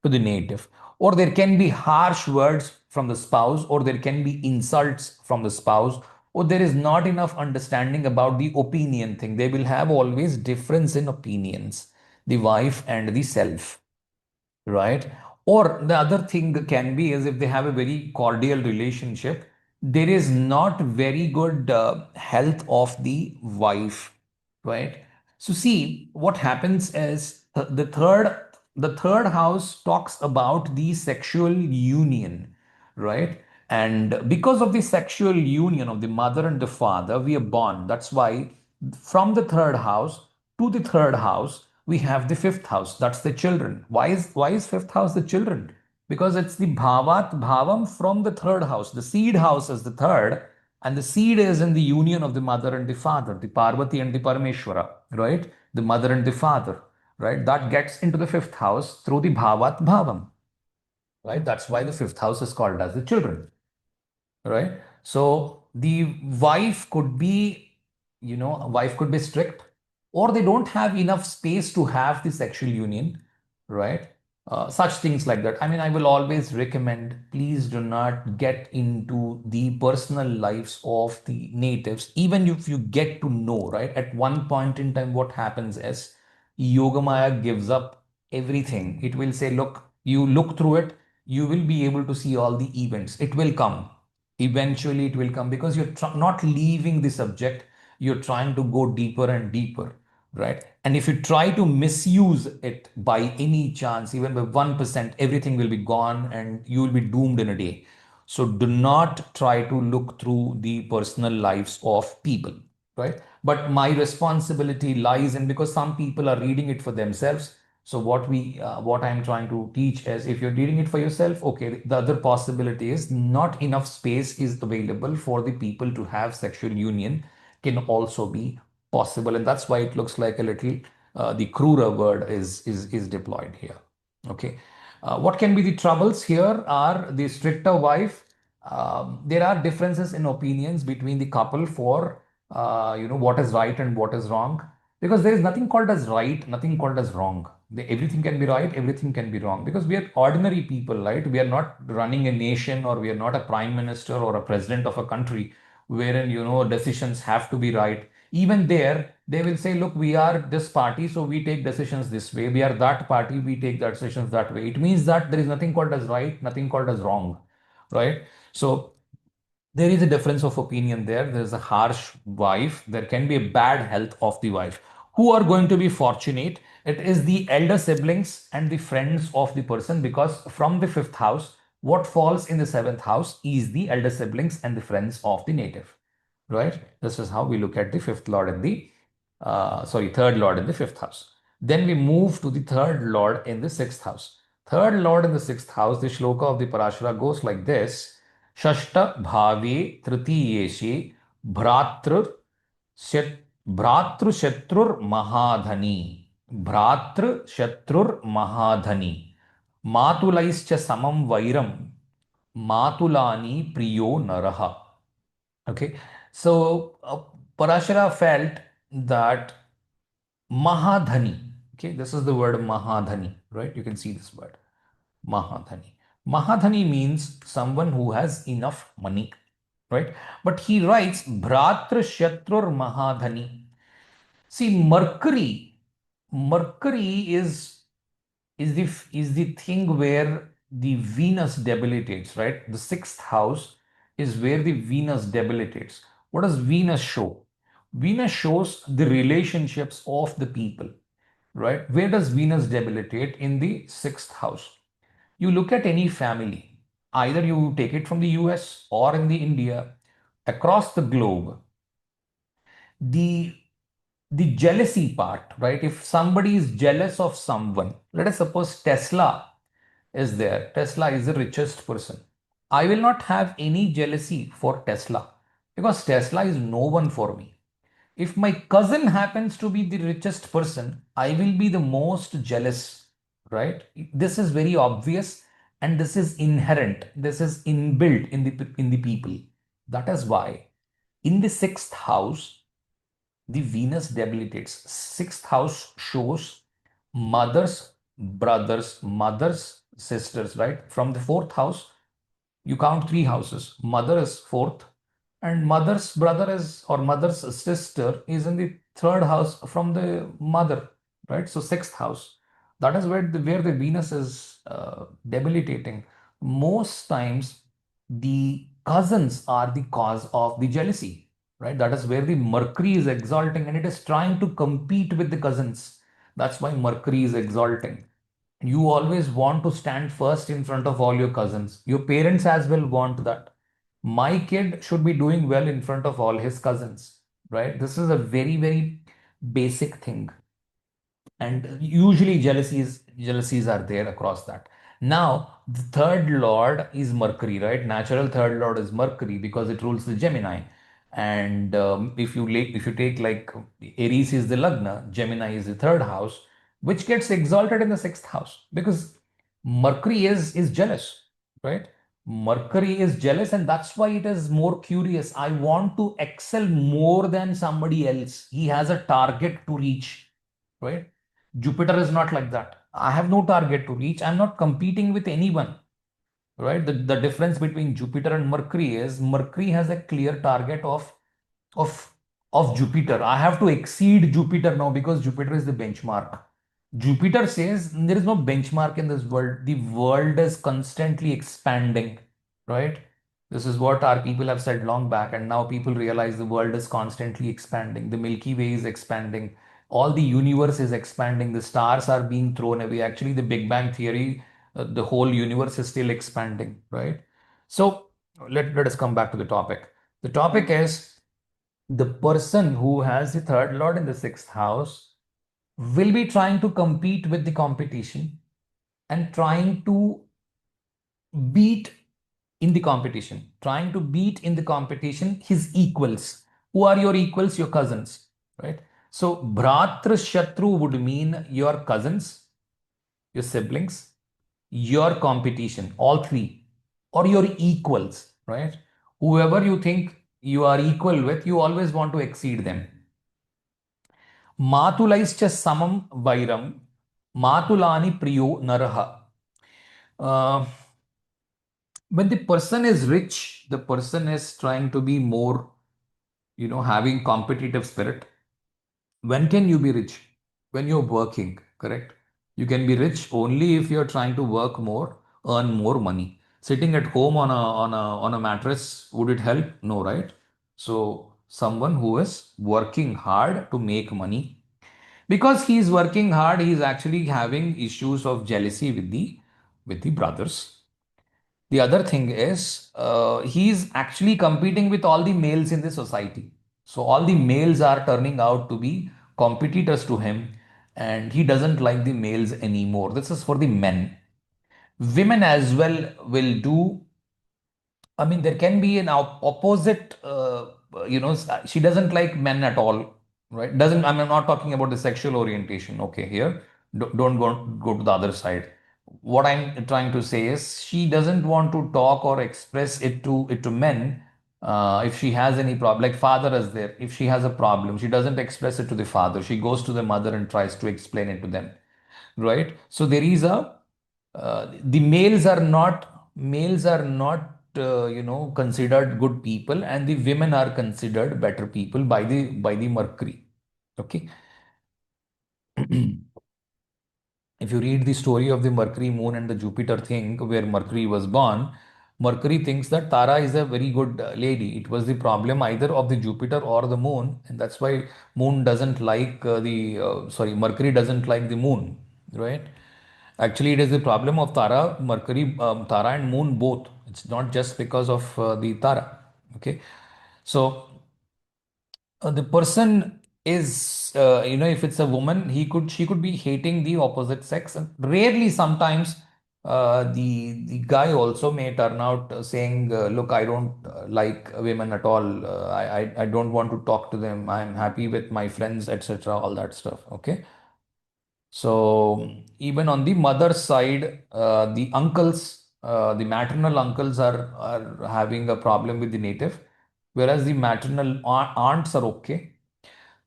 to the native. Or there can be harsh words from the spouse, or there can be insults from the spouse, or there is not enough understanding about the opinion thing. They will have always difference in opinions, the wife and the self, right? Or the other thing can be is if they have a very cordial relationship, there is not very good health of the wife, right? So see, what happens is the third house talks about the sexual union, right? And because of the sexual union of the mother and the father, we are born. That's why from the third house to the third house, we have the fifth house. That's the children. Why is fifth house the children? Because it's the bhavat bhavam from the third house. The seed house is the third, and the seed is in the union of the mother and the father, the Parvati and the Parameshwara, right? The mother and the father, right? That gets into the fifth house through the bhavat bhavam, right? That's why the fifth house is called as the children, right? So the wife could be, a wife could be strict, or they don't have enough space to have the sexual union, right? Such things like that. I mean, I will always recommend, please do not get into the personal lives of the natives, even if you get to know, right? At one point in time, what happens is Yogamaya gives up everything. It will say, look, you look through it, you will be able to see all the events. It will come. Eventually, it will come because you're not leaving the subject. You're trying to go deeper and deeper, right? And if you try to misuse it by any chance, even by 1%, everything will be gone and you will be doomed in a day. So do not try to look through the personal lives of people, right? But my responsibility lies in, because some people are reading it for themselves. So what I'm trying to teach is, if you're reading it for yourself, okay, the other possibility is not enough space is available for the people to have sexual union can also be possible, and that's why it looks like a little the cruder word is deployed here. Okay, what can be the troubles here are the stricter wife. There are differences in opinions between the couple for what is right and what is wrong, because there is nothing called as right, nothing called as wrong. Everything can be right, everything can be wrong, because we are ordinary people, right? We are not running a nation, or we are not a prime minister or a president of a country wherein decisions have to be right. Even there they will say, look, we are this party, so we take decisions this way. We are that party, we take the decisions that way. It means that there is nothing called as right, nothing called as wrong, right? So there is a difference of opinion there. There is a harsh wife. There can be a bad health of the wife. Who are going to be fortunate? It is the elder siblings and the friends of the person, because from the fifth house, what falls in the seventh house is the elder siblings and the friends of the native, right? This is how we look at the fifth lord in the, third lord in the fifth house. Then we move to the third lord in the sixth house. Third lord in the sixth house, the shloka of the Parashara goes like this. षष्ठ भावे तृतीयेशे भ्रातृ भ्रातृशत्रुर्महाधनी भ्रातृशत्रुर्महाधनी मातुलैश्च समं वैरम matulani priyo naraha. Okay, so Parashara felt that mahadhani, okay, this is the word mahadhani, right? You can see this word mahadhani. Mahadhani means someone who has enough money, right? But he writes Bhratra Shatrur Mahadhani. See, Mercury is the thing where the Venus debilitates, right? The sixth house is where the Venus debilitates. What does Venus show? Venus shows the relationships of the people, right? Where does Venus debilitate? In the sixth house. You look at any family, either you take it from the US or in the India, across the globe, the the jealousy part, right? If somebody is jealous of someone, let us suppose Tesla is there. Tesla is the richest person. I will not have any jealousy for Tesla because Tesla is no one for me. If my cousin happens to be the richest person, I will be the most jealous, right? This is very obvious and this is inherent. This is inbuilt in the people. That is why in the sixth house, the Venus debilitates. Sixth house shows mothers, brothers, mothers, sisters, right? From the fourth house, you count three houses. Mother is fourth, and mother's brother is or mother's sister is in the third house from the mother, right? So sixth house. That is where the Venus is debilitating. Most times, the cousins are the cause of the jealousy, right? That is where the Mercury is exalting and it is trying to compete with the cousins. That's why Mercury is exalting. You always want to stand first in front of all your cousins. Your parents as well want that. My kid should be doing well in front of all his cousins, right? This is a very, very basic thing. And usually jealousies are there across that. Now, the third lord is Mercury, right? Natural third lord is Mercury because it rules the Gemini. And if you take like Aries is the Lagna, Gemini is the third house, which gets exalted in the sixth house because Mercury is jealous, right? Mercury is jealous, and that's why it is more curious. I want to excel more than somebody else. He has a target to reach, right? Jupiter is not like that. I have no target to reach. I'm not competing with anyone, right? The difference between Jupiter and Mercury is Mercury has a clear target of of Jupiter. I have to exceed Jupiter now because Jupiter is the benchmark. Jupiter says there is no benchmark in this world. The world is constantly expanding, right? This is what our people have said long back, and now people realize the world is constantly expanding. The Milky Way is expanding. All the universe is expanding. The stars are being thrown away. Actually, the Big Bang Theory, the whole universe is still expanding, right? So let us come back to the topic. The topic is the person who has the third lord in the sixth house will be trying to compete with the competition and trying to beat in the competition, trying to beat in the competition his equals. Who are your equals? Your cousins, right? So, Bhratra Shatru would mean your cousins, your siblings, your competition, all three, or your equals, right? Whoever you think you are equal with, you always want to exceed them. Matulaischa samam vairam, matulani priyo naraha. Uh, when the person is rich, the person is trying to be more, having competitive spirit. When can you be rich? When you're working, correct? You can be rich only if you're trying to work more, earn more money. Sitting at home on a mattress, would it help? No, right? So someone who is working hard to make money, because he's working hard, he's actually having issues of jealousy with the brothers. The other thing is he's actually competing with all the males in the society. So all the males are turning out to be competitors to him, and he doesn't like the males anymore. This is for the men. Women as well will do. I mean, there can be an opposite, she doesn't like men at all, right? I'm not talking about the sexual orientation. Okay, here, don't go to the other side. What I'm trying to say is she doesn't want to talk or express it to men. If she has any problem, like father is there, if she has a problem, she doesn't express it to the father. She goes to the mother and tries to explain it to them, right? So there is the males are not males are not considered good people, and the women are considered better people by the Mercury. Okay. If you read the story of the Mercury, Moon, and the Jupiter thing, where Mercury was born, Mercury thinks that Tara is a very good lady. It was the problem either of the Jupiter or the Moon, and that's why Moon doesn't like Mercury doesn't like the Moon, right? Actually, it is the problem of Tara, Mercury, Tara, and Moon both. It's not just because of the Tara. Okay, so the person is if it's a woman, she could be hating the opposite sex, and rarely sometimes the guy also may turn out saying, look, I don't like women at all, I don't want to talk to them, I'm happy with my friends, etc., all that stuff. Okay, so even on the mother side, the uncles, the maternal uncles are having a problem with the native, whereas the maternal aunts are okay.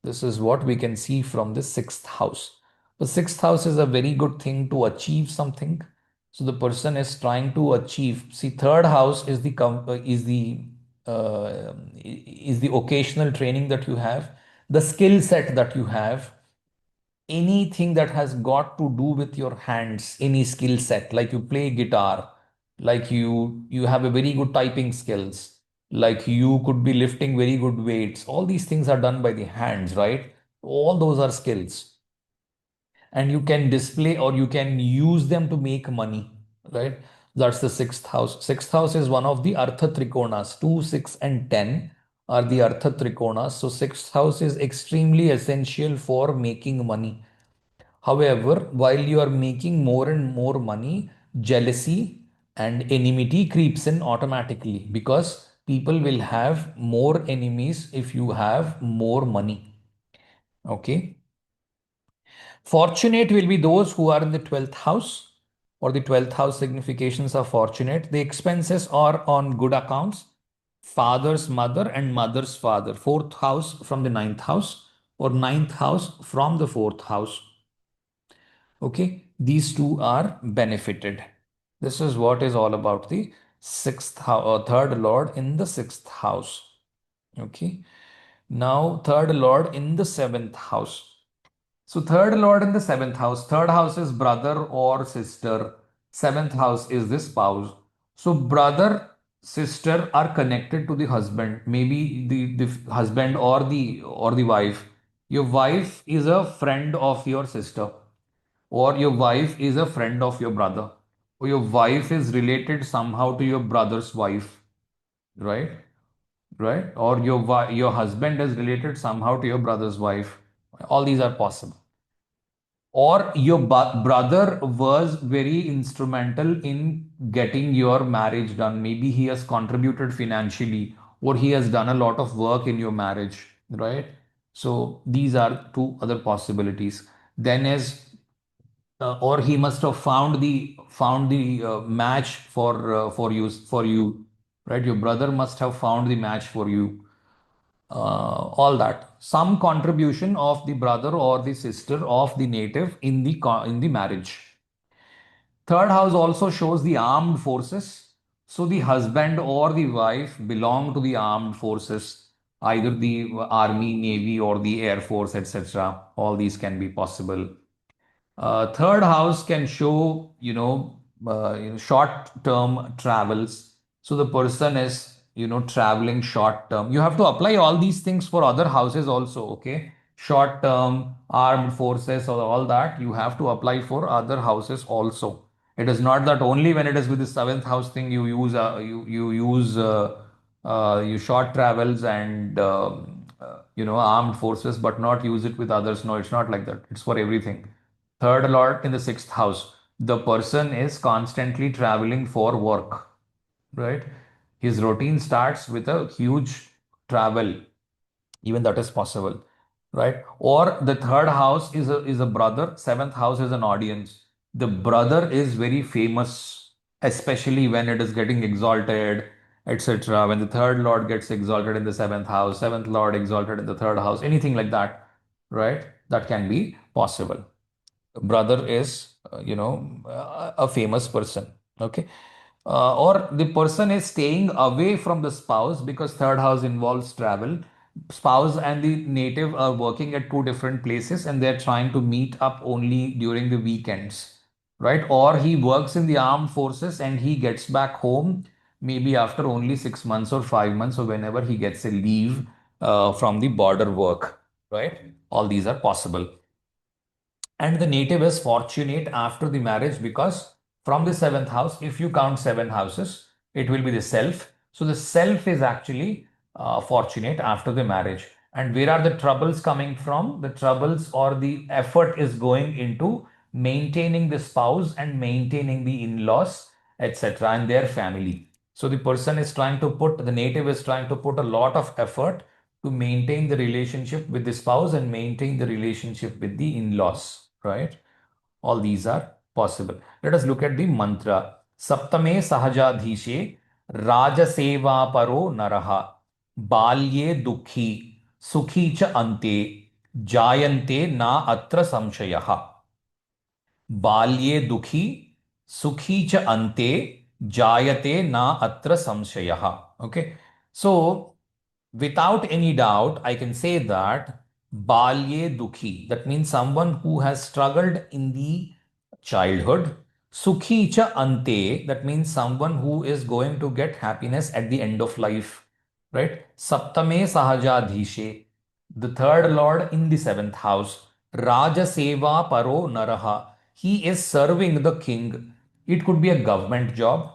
This is what we can see from the sixth house. The sixth house is a very good thing to achieve something. So the person is trying to achieve. See, third house is the is the occasional training that you have, the skill set that you have, anything that has got to do with your hands, any skill set, like you play guitar, like you have a very good typing skills, like you could be lifting very good weights. All these things are done by the hands, right? All those are skills, and you can display or you can use them to make money, right? That's the sixth house. Sixth house is one of the artha trikonas. 2, 6, and 10 are the artha trikonas. So sixth house is extremely essential for making money. However, while you are making more and more money, jealousy and enmity creeps in automatically, because people will have more enemies if you have more money. Okay. Fortunate will be those who are in the 12th house, or the 12th house significations are fortunate. The expenses are on good accounts, father's mother and mother's father. Fourth house from the ninth house, or ninth house from the fourth house. Okay, these two are benefited. This is what is all about the sixth house, or third lord in the sixth house. Okay, now third lord in the seventh house. So third lord in the seventh house. Third house is brother or sister. Seventh house is the spouse. So brother, sister are connected to the husband. Maybe the husband or the wife. Your wife is a friend of your sister, or your wife is a friend of your brother, or your wife is related somehow to your brother's wife, right? Right? Or your husband is related somehow to your brother's wife. All these are possible. Or your brother was very instrumental in getting your marriage done. Maybe he has contributed financially, or he has done a lot of work in your marriage, right? So these are two other possibilities. Then is or he must have found the match for you, right? Your brother must have found the match for you. All that, some contribution of the brother or the sister of the native in the marriage. Third house also shows the armed forces. So the husband or the wife belong to the armed forces, either the army, navy, or the air force, etc. All these can be possible. Third house can show, short-term travels. So the person is, traveling short-term. You have to apply all these things for other houses also, okay? Short-term, armed forces, or all that, you have to apply for other houses also. It is not that only when it is with the seventh house thing you use, you use you short travels and armed forces, but not use it with others. No, it's not like that. It's for everything. Third lord in the sixth house. The person is constantly traveling for work, right? His routine starts with a huge travel. Even that is possible, right? Or the third house is a brother, seventh house is an audience. The brother is very famous, especially when it is getting exalted, etc. When the third lord gets exalted in the seventh house, seventh lord exalted in the third house, anything like that, right? That can be possible. Brother is a famous person. Okay. or the person is staying away from the spouse because third house involves travel. Spouse and the native are working at two different places and they're trying to meet up only during the weekends, right? Or he works in the armed forces and he gets back home maybe after only 6 months or 5 months or whenever he gets a leave from the border work, right? All these are possible. And the native is fortunate after the marriage because from the seventh house, if you count seven houses, it will be the self. So the self is actually fortunate after the marriage. And where are the troubles coming from? The troubles or the effort is going into maintaining the spouse and maintaining the in-laws, etc., and their family. So the person is trying to put, the native is trying to put a lot of effort to maintain the relationship with the spouse and maintain the relationship with the in-laws, right? All these are possible. Let us look at the mantra. Saptame sahajadhishe rajaseva paro naraha balye dukhi sukhi cha ante jayante na atra samshayaha. बाल्ये दुखी सुखी च अन्ते जायते ना अत्र संशयः. Okay, so without any doubt I can say that balye dukhi, that means someone who has struggled in the childhood. Sukhi cha ante, that means someone who is going to get happiness at the end of life, right? Saptame sahajadhishe, the third lord in the seventh house. Raja seva paro naraha, he is serving the king. It could be a government job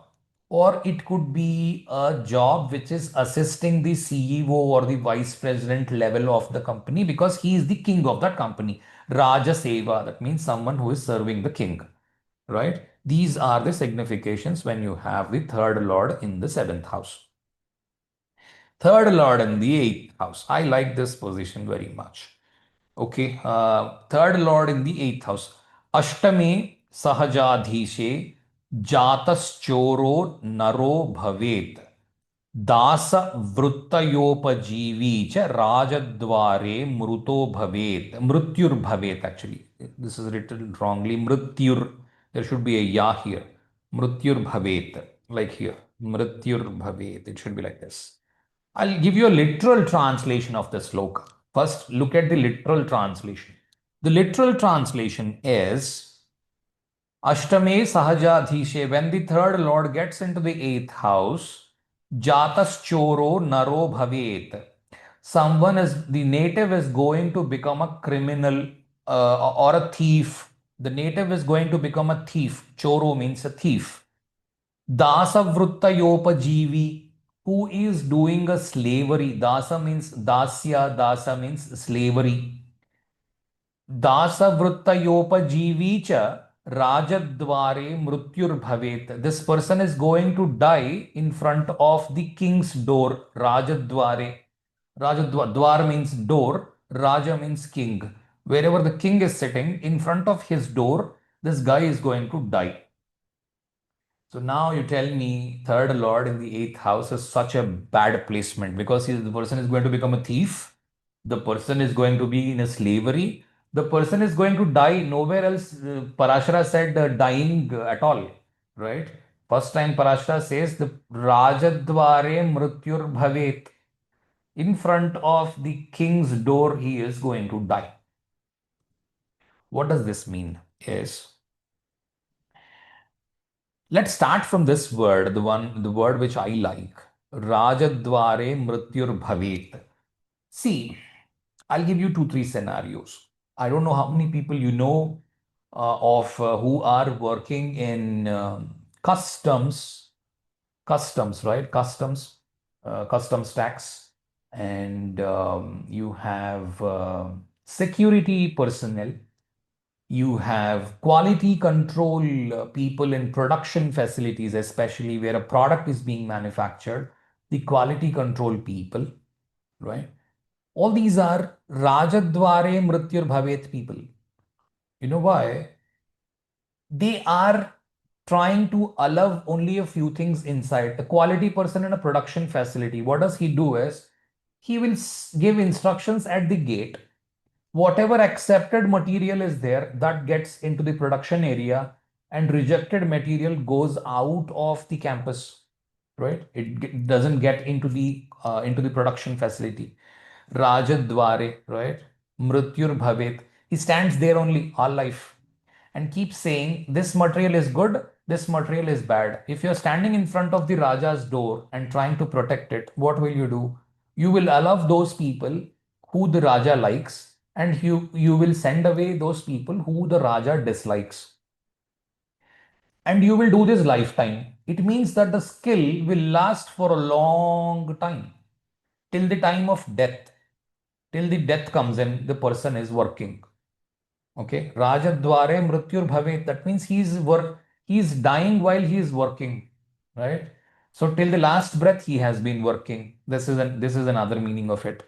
or it could be a job which is assisting the CEO or the vice president level of the company because he is the king of that company. Raja Seva, that means someone who is serving the king, right? These are the significations when you have the third lord in the seventh house. Third lord in the eighth house. I like this position very much. Okay, third lord in the eighth house. Ashtame sahajadhishe jataschoro naro bhavet दास वृत्तयोपजीवी च राजद्वारे मृतो भवेत मृत्युर्भवेत. Actually this is written wrongly. Mrityur, there should be a ya here. Mrityurbhavet, like here, mrityurbhavet, it should be like this. I'll give you a literal translation of the sloka. First look at the literal translation. The literal translation is Ashtame Sahajadhishe, when the third lord gets into the eighth house, Jatas Choro Naro Bhavet. Someone is, the native is going to become a criminal or a thief. The native is going to become a thief. Choro means a thief. Dasa Vrittayopajivi, who is doing a slavery. Dasa means dasya, dasa means slavery. Dasavruttayopajeevicha Rajadware Mrutyurbhavet. This person is going to die in front of the king's door. Rajadware. Dwar means door. Raja means king. Wherever the king is sitting, in front of his door, this guy is going to die. So now you tell me third lord in the eighth house is such a bad placement because the person is going to become a thief. The person is going to be in a slavery. The person is going to die. Nowhere else Parashara said dying at all, right? First time Parashara says the Rajadware Mrityur Bhavet. In front of the king's door, he is going to die. What does this mean? Is let's start from this word, the word which I like. Rajadware Mrityur Bhavet. See, I'll give you two, three scenarios. I don't know how many people you know of who are working in customs, right? Customs tax, and you have security personnel. You have quality control people in production facilities, especially where a product is being manufactured, the quality control people, right? All these are Rajadware Mrityur Bhavet people. You know why? They are trying to allow only a few things inside. A quality person in a production facility, what does he do is, he will give instructions at the gate. Whatever accepted material is there, that gets into the production area and rejected material goes out of the campus, right? It doesn't get into the production facility. Rajadware, right? Mrityur bhavet. He stands there only all life and keeps saying, this material is good, this material is bad. If you're standing in front of the Raja's door and trying to protect it, what will you do? You will allow those people who the Raja likes, and you will send away those people who the Raja dislikes. And you will do this lifetime. It means that the skill will last for a long time, till the time of death. Till the death comes in, the person is working. Okay. Rajadware mrityur bhavet. That means he's dying while he is working. Right. So till the last breath he has been working. This is another meaning of it.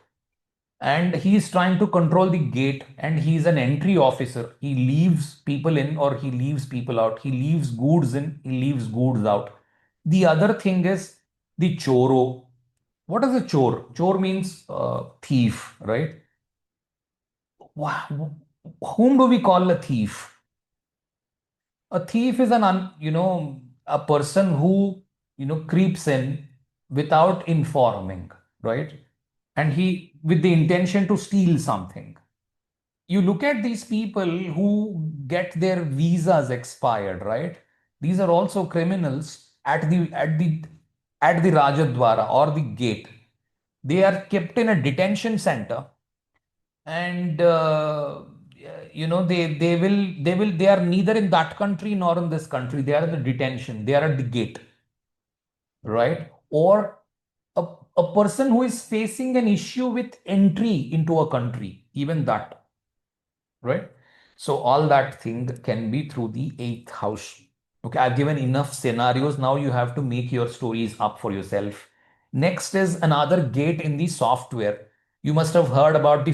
And he is trying to control the gate, and he is an entry officer. He leaves people in or he leaves people out. He leaves goods in, he leaves goods out. The other thing is the choro. What is a chore? Chore means thief, right? Whom do we call a thief? A thief is a person who, creeps in without informing, right? And he, with the intention to steal something. You look at these people who get their visas expired, right? These are also criminals at the Rajadwara or the gate. They are kept in a detention center, and they are neither in that country nor in this country. They are in the detention. They are at the gate, right? Or a, a person who is facing an issue with entry into a country, even that, right? So all that thing can be through the eighth house. Okay, I've given enough scenarios. Now you have to make your stories up for yourself. Next is another gate in the software. You must have heard about the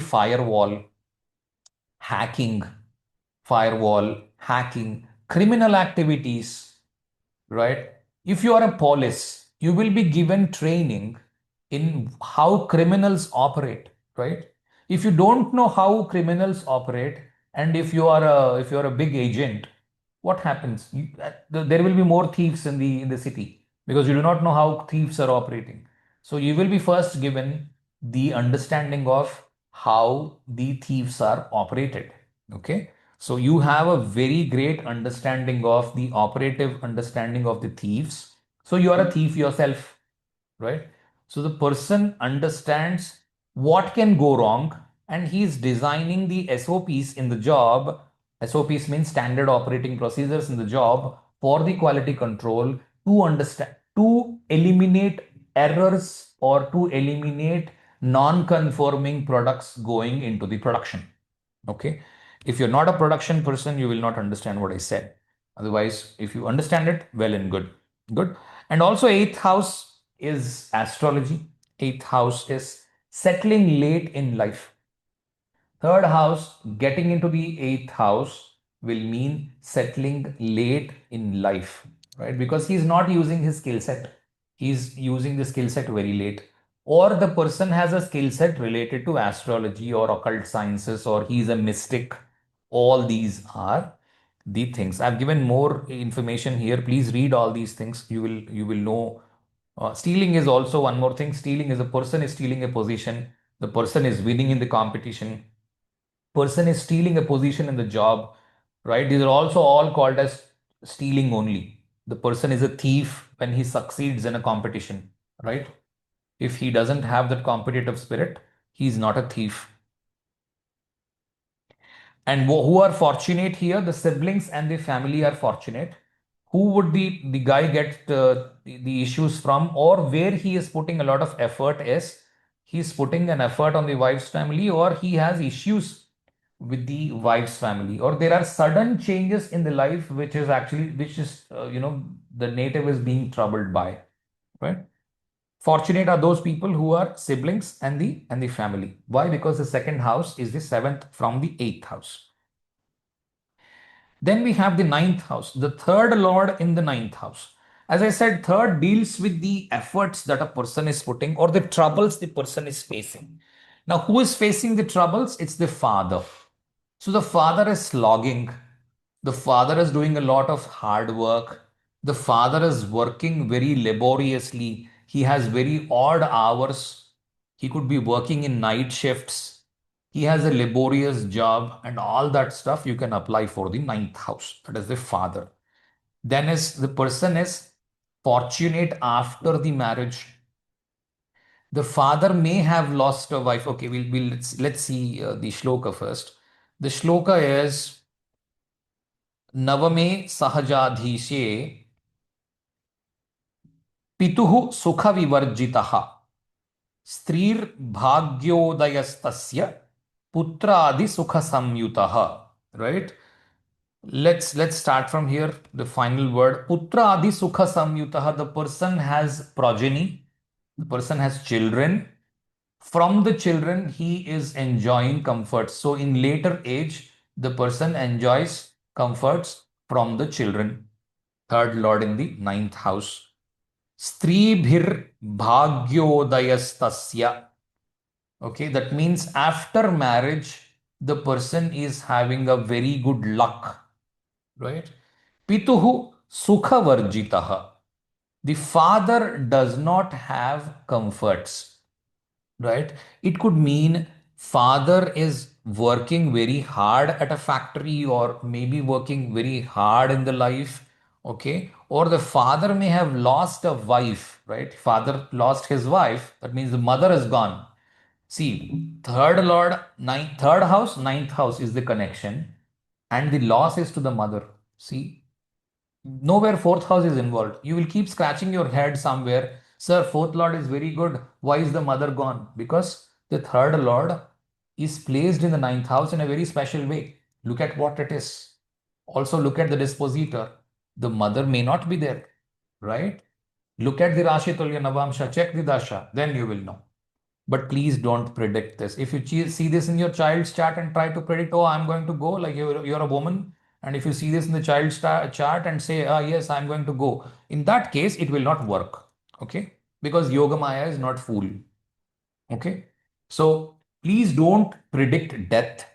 hacking, hacking, criminal activities, right? If you are a police, you will be given training in how criminals operate, right? If you don't know how criminals operate, and if you're a big agent, what happens? There will be more thieves in the city because you do not know how thieves are operating. So you will be first given the understanding of how the thieves are operated. Okay. So you have a very great understanding of the operative understanding of the thieves. So you are a thief yourself, right? So the person understands what can go wrong, and he's designing the SOPs in the job. SOPs means standard operating procedures in the job for the quality control to understand, to eliminate errors or to eliminate non-conforming products going into the production. Okay. If you're not a production person, you will not understand what I said. Otherwise, if you understand it, well and good. Good. And also, eighth house is astrology. Eighth house is settling late in life. Third house, getting into the eighth house will mean settling late in life, right? Because he's not using his skill set. He's using the skill set very late. Or the person has a skill set related to astrology or occult sciences, or he's a mystic. All these are the things. I've given more information here. Please read all these things. You will know. Stealing is also one more thing. Stealing is a person is stealing a position. The person is winning in the competition. Person is stealing a position in the job, right? These are also all called as stealing only. The person is a thief when he succeeds in a competition, right? If he doesn't have that competitive spirit, he's not a thief. And who are fortunate here? The siblings and the family are fortunate. Who would the guy get the issues from, or where he is putting a lot of effort is he's putting an effort on the wife's family, or he has issues with the wife's family, or there are sudden changes in the life which is the native is being troubled by, right? Fortunate are those people who are siblings and the family. Why? Because the second house is the seventh from the eighth house. Then we have the ninth house, the third lord in the ninth house. As I said, third deals with the efforts that a person is putting or the troubles the person is facing. Now, who is facing the troubles? It's the father. So the father is slogging. The father is doing a lot of hard work. The father is working very laboriously. He has very odd hours. He could be working in night shifts. He has a laborious job, and all that stuff you can apply for the ninth house. That is the father. Then is the person is fortunate after the marriage. The father may have lost a wife. Okay, let's see the shloka first. The shloka is नवमे सहजाधीशे पितुः सुखविवर्जितः स्त्रीर्भाग्योदयस्तस्य पुत्रादिसुखसंयुतः. Right? Let's start from here. The final word. Putraadisukhasamyutah. The person has progeny. The person has children. From the children, he is enjoying comforts. So in later age, the person enjoys comforts from the children. Third lord in the ninth house. Stribhir bhagyodayastasya. Okay, that means after marriage, the person is having a very good luck, right? Pituhu sukhavarjitaha. The father does not have comforts, right? It could mean father is working very hard at a factory or maybe working very hard in the life, okay? Or the father may have lost a wife, right? Father lost his wife. That means the mother is gone. See, third lord, third house, ninth house is the connection, and the loss is to the mother. See, nowhere fourth house is involved. You will keep scratching your head somewhere. Sir, fourth lord is very good. Why is the mother gone? Because the third lord is placed in the ninth house in a very special way. Look at what it is. Also look at the dispositor. The mother may not be there, right? Look at the Rashi Tulya Navamsha, check the Dasha, then you will know. But please don't predict this. If you see this in your child's chart and try to predict, oh, I'm going to go, like you're a woman, and if you see this in the child's chart and say, yes, I'm going to go, in that case, it will not work. Okay? Because Yoga Maya is not fool. Okay? So please don't predict death.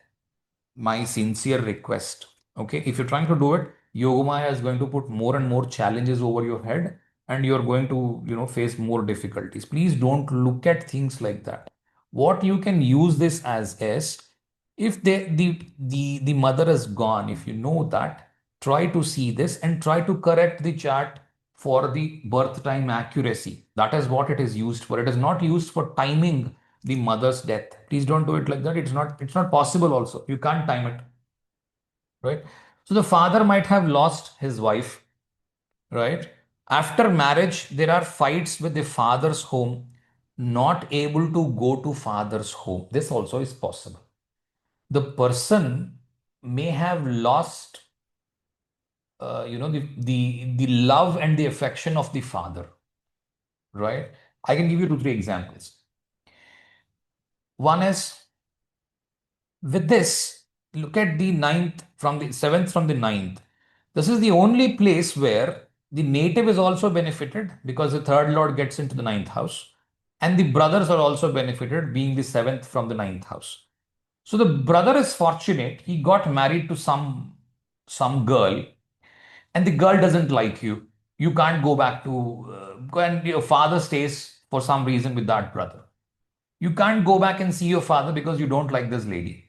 My sincere request. Okay? If you're trying to do it, Yoga Maya is going to put more and more challenges over your head, and you're going to, face more difficulties. Please don't look at things like that. What you can use this as is, if the mother is gone, if you know that, try to see this and try to correct the chart for the birth time accuracy. That is what it is used for. It is not used for timing the mother's death. Please don't do it like that. It's not possible also. You can't time it. Right? So the father might have lost his wife, right? After marriage, there are fights with the father's home, not able to go to father's home. This also is possible. The person may have lost the love and the affection of the father, right? I can give you 2 3 examples. One is, with this, look at the ninth from the seventh from the ninth. This is the only place where the native is also benefited because the third lord gets into the ninth house, and the brothers are also benefited being the seventh from the ninth house. So the brother is fortunate. He got married to some girl, and the girl doesn't like you. You can't go back to and your father stays for some reason with that brother. You can't go back and see your father because you don't like this lady.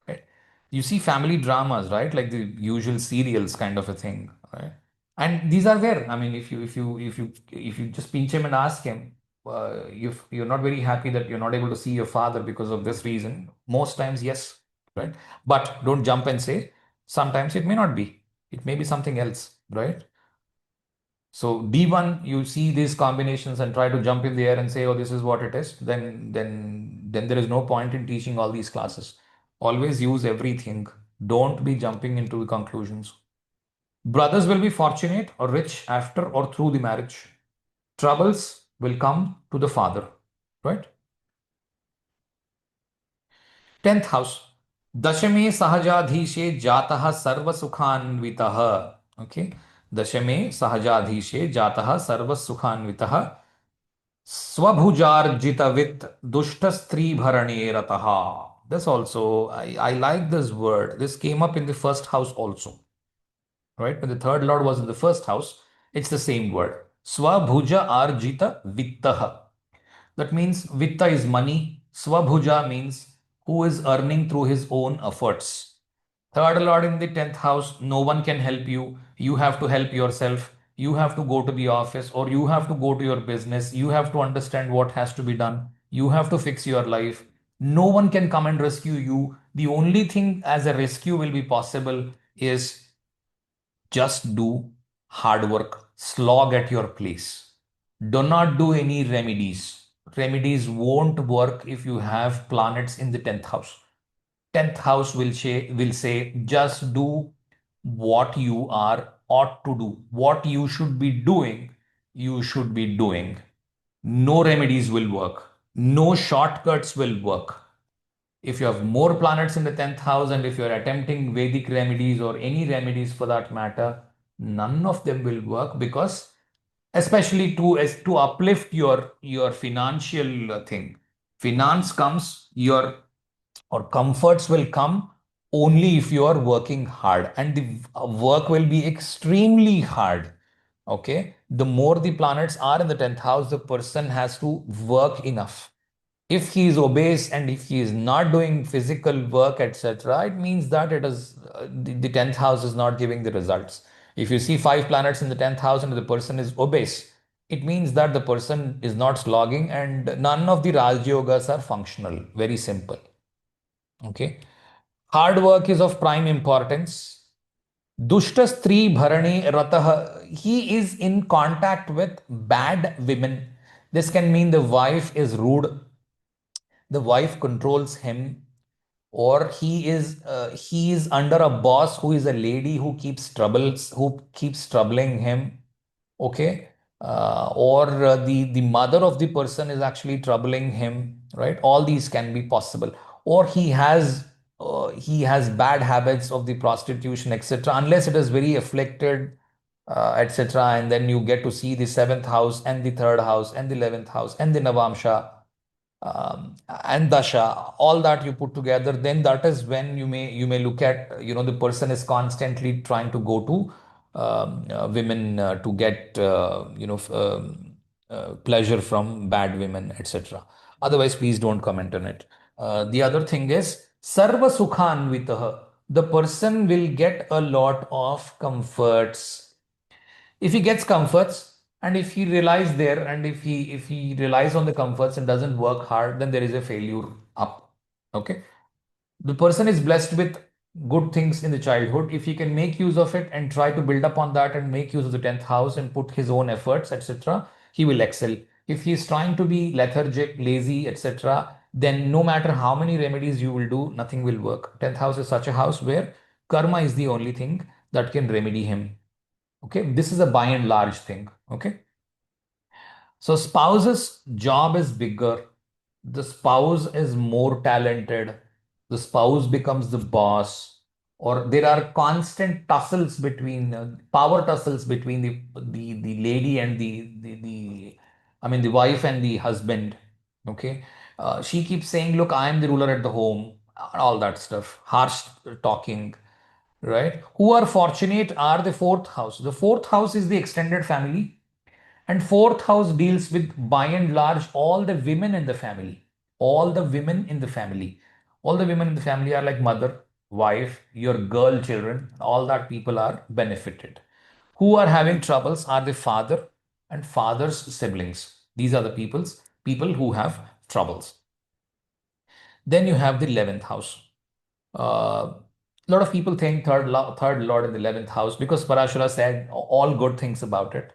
Right? You see family dramas, right? Like the usual serials kind of a thing, right? And these are there. I mean, if you just pinch him and ask him, you're not very happy that you're not able to see your father because of this reason. Most times, yes, right? But don't jump and say, sometimes it may not be. It may be something else, right? So D1, you see these combinations and try to jump in the air and say, oh, this is what it is, then there is no point in teaching all these classes. Always use everything. Don't be jumping into the conclusions. Brothers will be fortunate or rich after or through the marriage. Troubles will come to the father, right? 10th house. Dashame Sahajadhishe Jataha Sarva Sukhanvitaha. Okay. Dashame Sahajadhishe Jataha Sarva Sukhanvitaha. Swabhujarjitavit Dushta Bharane Rataha. This also, I like this word. This came up in the first house also. right? When the third lord was in the first house, it's the same word. Swabhuja arjita vittaha. That means vitta is money. Swabhuja means who is earning through his own efforts. Third lord in the 10th house, no one can help you. You have to help yourself. You have to go to the office or you have to go to your business. You have to understand what has to be done. You have to fix your life. No one can come and rescue you. The only thing as a rescue will be possible is just do hard work, slog at your place. Do not do any remedies. Remedies won't work if you have planets in the 10th house. 10th house will say just do what you are ought to do. What you should be doing, you should be doing. No remedies will work. No shortcuts will work. If you have more planets in the 10th house and if you're attempting Vedic remedies or any remedies for that matter, none of them will work because especially to uplift your financial thing. Finance comes, your or comforts will come only if you are working hard and the work will be extremely hard. Okay. The more the planets are in the 10th house, the person has to work enough. If he is obese and if he is not doing physical work, etc., it means that the 10th house is not giving the results. If you see five planets in the 10th house and the person is obese, it means that the person is not slogging and none of the Raj Yogas are functional. Very simple. Okay. Hard work is of prime importance. Dushta Stri Bharani Ratah, he is in contact with bad women. This can mean the wife is rude, the wife controls him, or he is under a boss who is a lady who keeps troubling him. Okay. Or the mother of the person is actually troubling him, right? All these can be possible. Or he has bad habits of the prostitution, etc., unless it is very afflicted, etc. And then you get to see the seventh house and the third house and the 11th house and the Navamsha, and dasha, all that you put together, then that is when you may look at, the person is constantly trying to go to women to get pleasure from bad women, etc. Otherwise, please don't comment on it. The other thing is sarva sukhanvitah. The person will get a lot of comforts. If he gets comforts and if he relies there and if he relies on the comforts and doesn't work hard, then there is a failure up. Okay. The person is blessed with good things in the childhood. If he can make use of it and try to build up on that and make use of the 10th house and put his own efforts, etc., he will excel. If he is trying to be lethargic, lazy, etc., then no matter how many remedies you will do, nothing will work. 10th house is such a house where karma is the only thing that can remedy him. Okay, this is a by and large thing. Okay, so spouse's job is bigger. The spouse is more talented. The spouse becomes the boss, or there are constant tussles between power tussles between the lady and the I mean the wife and the husband. Okay, she keeps saying, "Look, I am the ruler at the home," all that stuff, harsh talking, right? Who are fortunate are the fourth house. The fourth house is the extended family, and fourth house deals with by and large all the women in the family. All the women in the family. All the women in the family are like mother, wife, your girl children, all that people are benefited. Who are having troubles are the father and father's siblings. These are the people who have troubles. Then you have the 11th house. A lot of people think third lord in the 11th house because Parashara said all good things about it.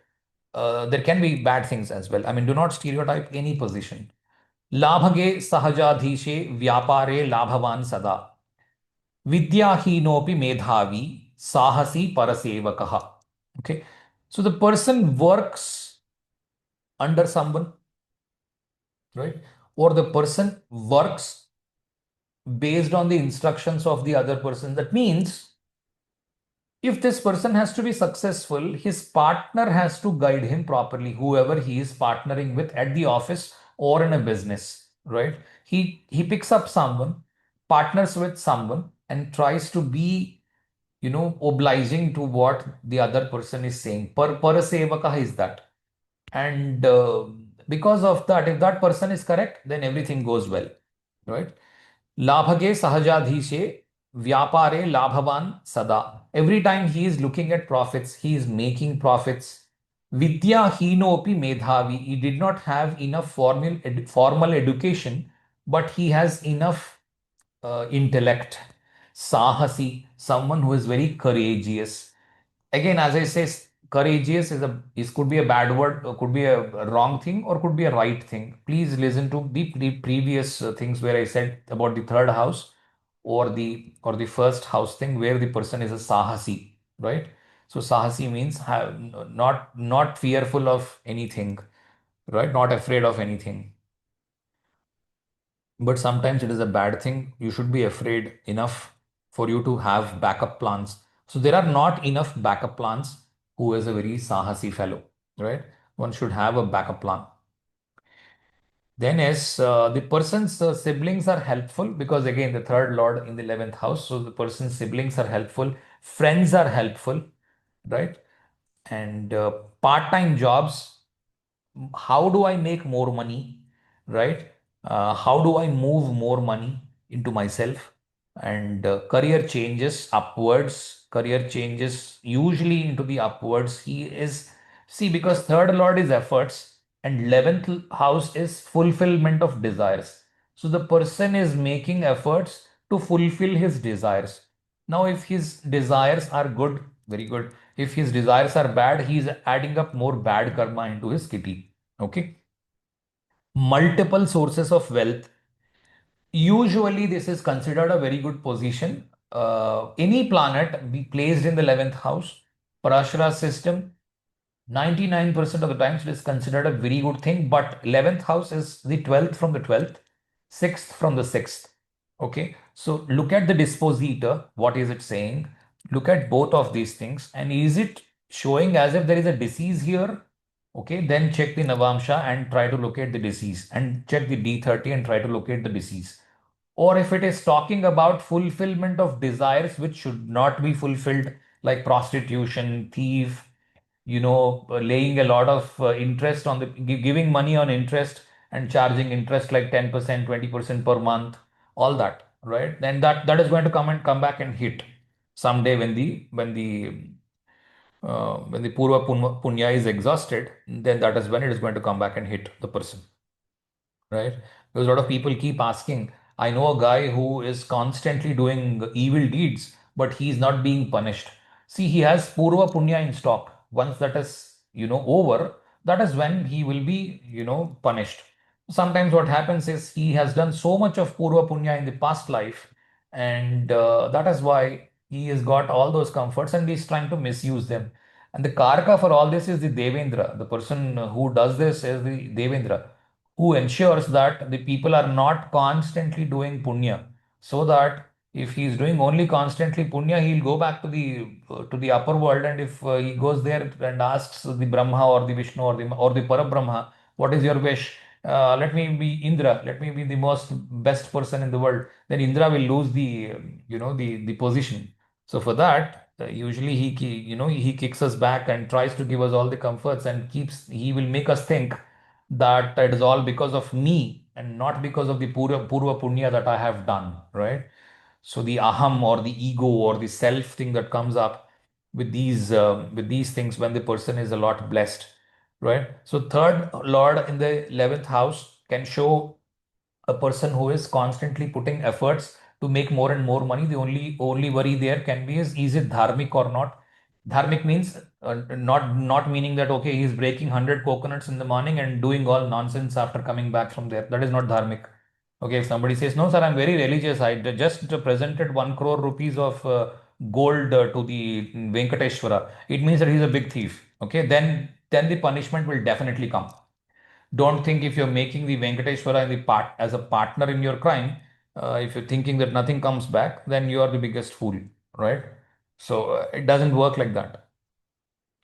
There can be bad things as well. I mean, do not stereotype any position. Labhage sahajadhishe vyapare labhavan sada. Vidyahinopi medhavi sahasi parasevakaha. Okay. So the person works under someone, right? Or the person works based on the instructions of the other person. That means if this person has to be successful, his partner has to guide him properly, whoever he is partnering with at the office or in a business, right? He picks up someone, partners with someone, and tries to be obliging to what the other person is saying. Parasevaka is that. And because of that, if that person is correct, then everything goes well, right? Labhage sahajadhishe vyapare labhavan sada. Every time he is looking at profits, he is making profits. Vidya hinopi medhavi. He did not have enough formal education, but he has enough intellect. Sahasi, someone who is very courageous. Again, as I say, courageous is could be a bad word, or could be a wrong thing, or could be a right thing. Please listen to the previous things where I said about the third house or the first house thing where the person is a sahasi, right? So sahasi means not fearful of anything, right? Not afraid of anything. But sometimes it is a bad thing. You should be afraid enough for you to have backup plans. So there are not enough backup plans who is a very sahasi fellow, right? One should have a backup plan. Then as the person's siblings are helpful because again the third lord in the 11th house. So the person's siblings are helpful. Friends are helpful, right? And part-time jobs, how do I make more money, right? How do I move more money into myself? And career changes upwards, career changes usually into the upwards. He is, see, because third lord is efforts and 11th house is fulfillment of desires. So the person is making efforts to fulfill his desires. Now, if his desires are good, very good. If his desires are bad, he is adding up more bad karma into his kitty. Okay. Multiple sources of wealth. Usually, this is considered a very good position. Any planet be placed in the 11th house, Parashara system, 99% of the times it is considered a very good thing. But 11th house is the 12th from the 12th, 6th from the 6th. Okay. So look at the dispositor. What is it saying? Look at both of these things. And is it showing as if there is a disease here? Okay. Then check the Navamsha and try to locate the disease, and check the D30 and try to locate the disease. Or if it is talking about fulfillment of desires which should not be fulfilled, like prostitution, thief, laying a lot of interest on the giving money on interest and charging interest like 10%, 20% per month, all that, right? Then that is going to come back and hit someday when the purva punya is exhausted. Then that is when it is going to come back and hit the person, right? Because a lot of people keep asking. I know a guy who is constantly doing evil deeds, but he's not being punished. See, he has Purva Punya in stock. Once that is, over, that is when he will be, punished. Sometimes what happens is he has done so much of Purva Punya in the past life, and that is why he has got all those comforts and he's trying to misuse them. And the Karka for all this is the Devendra. The person who does this is the Devendra, who ensures that the people are not constantly doing punya, so that if he is doing only constantly punya, he'll go back to the upper world. And if he goes there and asks the Brahma or the Vishnu or the Parabrahma, what is your wish? Let me be Indra, let me be the most best person in the world. Then Indra will lose the position. So for that, usually he kicks us back and tries to give us all the comforts, and he will make us think that it is all because of me and not because of the purva punya that I have done, right? So the aham or the ego or the self thing that comes up with these things when the person is a lot blessed, right? So third lord in the 11th house can show a person who is constantly putting efforts to make more and more money. The only worry there can be is it dharmic or not? Dharmic means not meaning that okay, he's breaking 100 coconuts in the morning and doing all nonsense after coming back from there. That is not dharmic. Okay, if somebody says no, sir, I'm very religious. I just presented 1 crore rupees of gold to the Venkateshwara. It means that he's a big thief. Okay, then the punishment will definitely come. Don't think if you're making the Venkateshwara in the part as a partner in your crime, if you're thinking that nothing comes back, then you are the biggest fool, right? So it doesn't work like that.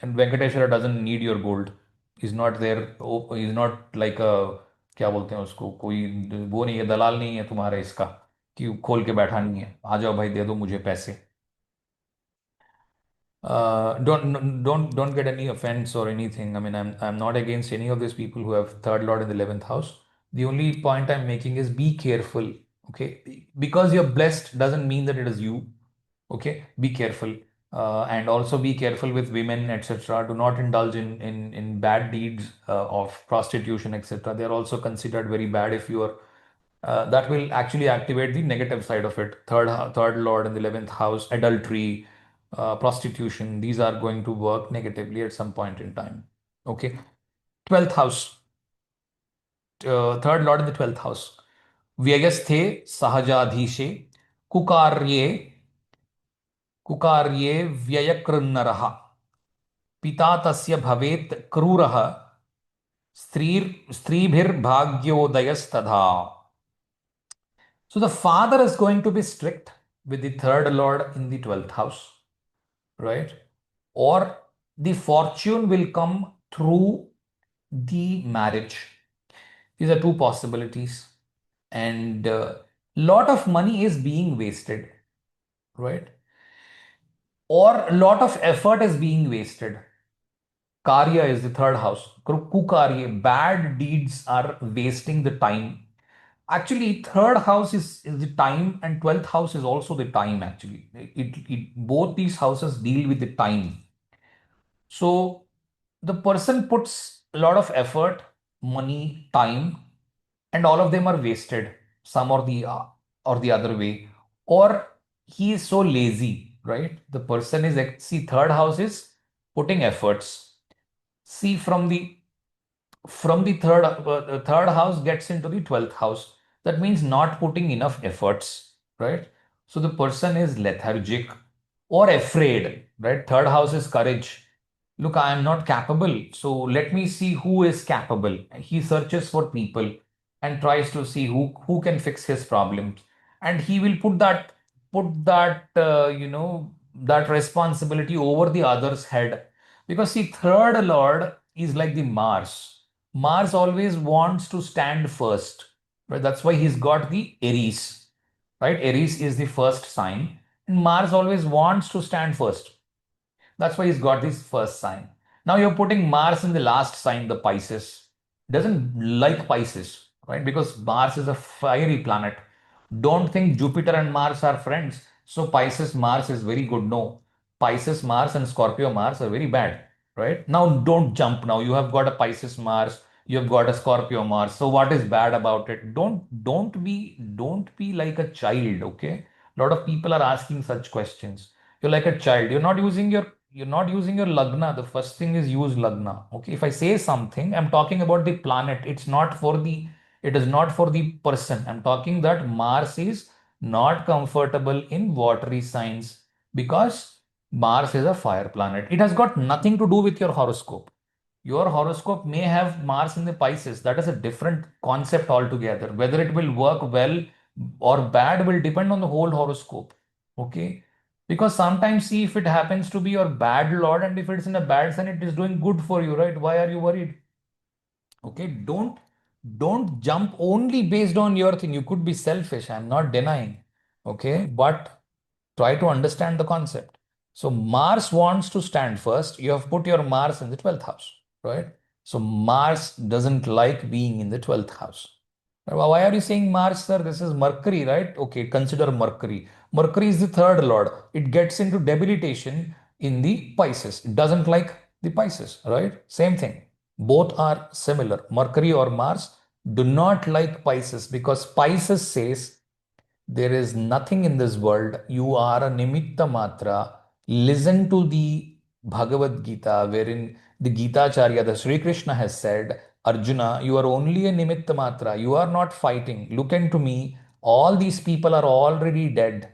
And Venkateshwara doesn't need your gold. He's not there. He's not like a क्या बोलते हैं उसको, कोई वो नहीं है, दलाल नहीं है तुम्हारे इसका कि खोल के बैठा नहीं है, आ जाओ भाई दे दो मुझे पैसे. Don't get any offense or anything. I mean, I'm not against any of these people who have third lord in the 11th house. The only point I'm making is be careful. Okay, because you're blessed doesn't mean that it is you. Okay, be careful. And also be careful with women, etc. Do not indulge in bad deeds of prostitution, etc. They are also considered very bad if you are. That will actually activate the negative side of it. Third lord in the 11th house, adultery, prostitution. These are going to work negatively at some point in time. Okay, 12th house, third lord in the 12th house. व्ययस्थे सहजाधीशे कुकार्ये कुकार्ये व्ययकृन्नरः पिता तस्य भवेत् क्रूरः स्त्रीभिर्भाग्योदयस्तथा. So the father is going to be strict with the third lord in the 12th house, right? Or the fortune will come through the marriage. These are two possibilities. And lot of money is being wasted, right? Or a lot of effort is being wasted. Karya is the third house. Kukarya, bad deeds are wasting the time. Actually, third house is the time, and 12th house is also the time, actually. Both these houses deal with the time. So the person puts a lot of effort, money, time, and all of them are wasted, some or the other way. Or he is so lazy, right? The person is, see, third house is putting efforts. See, from the third house gets into the 12th house. That means not putting enough efforts, right? So the person is lethargic or afraid, right? Third house is courage. Look, I am not capable, so let me see who is capable. He searches for people and tries to see who can fix his problems, and he will put that that responsibility over the other's head. Because see, third lord is like the Mars always wants to stand first, right? That's why he's got the Aries, right? Aries is the first sign, and Mars always wants to stand first. That's why he's got this first sign. Now you're putting Mars in the last sign, the Pisces. Doesn't like Pisces, right? Because Mars is a fiery planet. Don't think Jupiter and Mars are friends. So Pisces Mars is very good. No. Pisces Mars and Scorpio Mars are very bad, right? Now don't jump now. You have got a Pisces Mars, you have got a Scorpio Mars. So what is bad about it? Don't be like a child, okay? A lot of people are asking such questions. You're like a child. You're not using your lagna. The first thing is use lagna. Okay. If I say something, I'm talking about the planet. It is not for the person. I'm talking that Mars is not comfortable in watery signs because Mars is a fire planet. It has got nothing to do with your horoscope. Your horoscope may have Mars in the Pisces. That is a different concept altogether. Whether it will work well or bad will depend on the whole horoscope. Okay. Because sometimes, see, if it happens to be your bad lord and if it's in a bad sign, it is doing good for you, right? Why are you worried? Okay, don't jump only based on your thing. You could be selfish. I'm not denying. Okay, but try to understand the concept. So Mars wants to stand first. You have put your Mars in the 12th house, right? So Mars doesn't like being in the 12th house. Why are you saying Mars, sir? This is Mercury, right? Okay, consider Mercury. Mercury is the third lord. It gets into debilitation in the Pisces. It doesn't like the Pisces, right? Same thing. Both are similar. Mercury or Mars do not like Pisces because Pisces says there is nothing in this world. You are a nimitta matra. Listen to the Bhagavad Gita, wherein the Gita Acharya, the Sri Krishna has said, Arjuna, you are only a nimitta matra. You are not fighting. Look into me. All these people are already dead.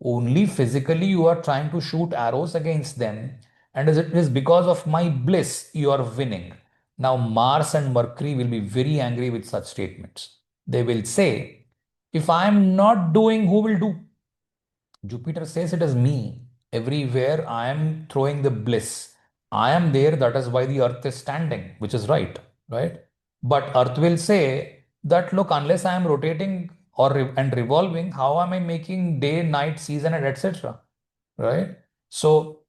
Only physically you are trying to shoot arrows against them. And as it is because of my bliss, you are winning. Now, Mars and Mercury will be very angry with such statements. They will say, if I am not doing, who will do? Jupiter says it is me. Everywhere I am throwing the bliss. I am there, that is why the earth is standing, which is right, right? But earth will say that look, unless I am rotating and revolving, how am I making day, night, season, and etc. Right? So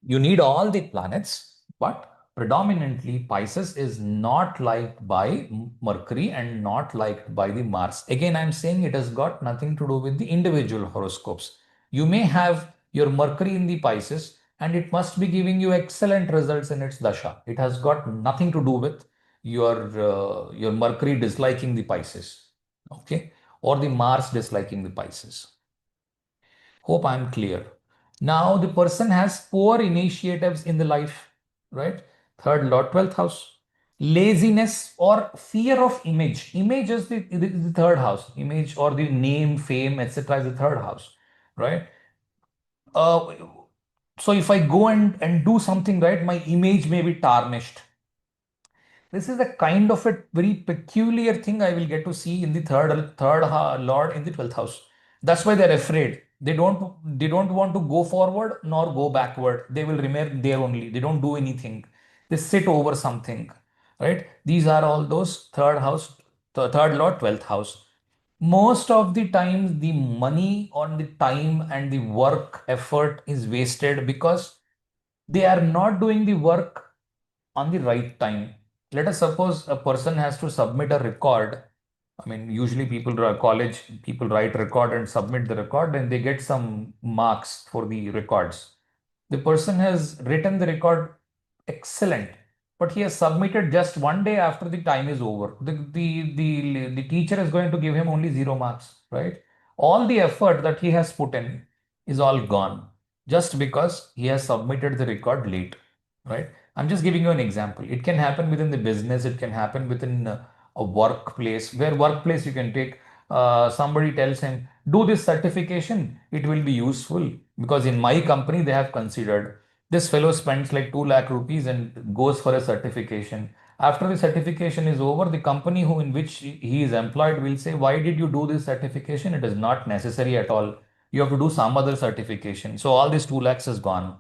You need all the planets, but predominantly Pisces is not liked by Mercury and not liked by the Mars. Again, I'm saying it has got nothing to do with the individual horoscopes. You may have your Mercury in the Pisces and it must be giving you excellent results in its dasha. It has got nothing to do with your Mercury disliking the Pisces, okay, or the Mars disliking the Pisces. Hope I'm clear. Now the person has poor initiatives in the life, right? Third Lord, 12th house. Laziness or fear of image. Image is the third house. Image or the name, fame, etc. is the third house, right? Uh, so if I go and do something, right, my image may be tarnished. This is a kind of a very peculiar thing I will get to see in the third lord in the 12th house. That's why they're afraid. They don't want to go forward nor go backward. They will remain there only. They don't do anything. They sit over something. Right? These are all those third house, third lord, 12th house. Most of the times the money on the time and the work effort is wasted because they are not doing the work on the right time. Let us suppose a person has to submit a record. I mean, usually college people write record and submit the record and they get some marks for the records. The person has written the record excellent, but he has submitted just one day after the time is over. The teacher is going to give him only 0 marks, right? All the effort that he has put in is all gone just because he has submitted the record late, right? I'm just giving you an example. It can happen within the business, it can happen within a workplace, where workplace you can take somebody tells him, do this certification, it will be useful because in my company they have considered this fellow spends like 2 lakh rupees and goes for a certification. After the certification is over, the company who in which he is employed will say, why did you do this certification? It is not necessary at all. You have to do some other certification. So all this 2 lakhs is gone,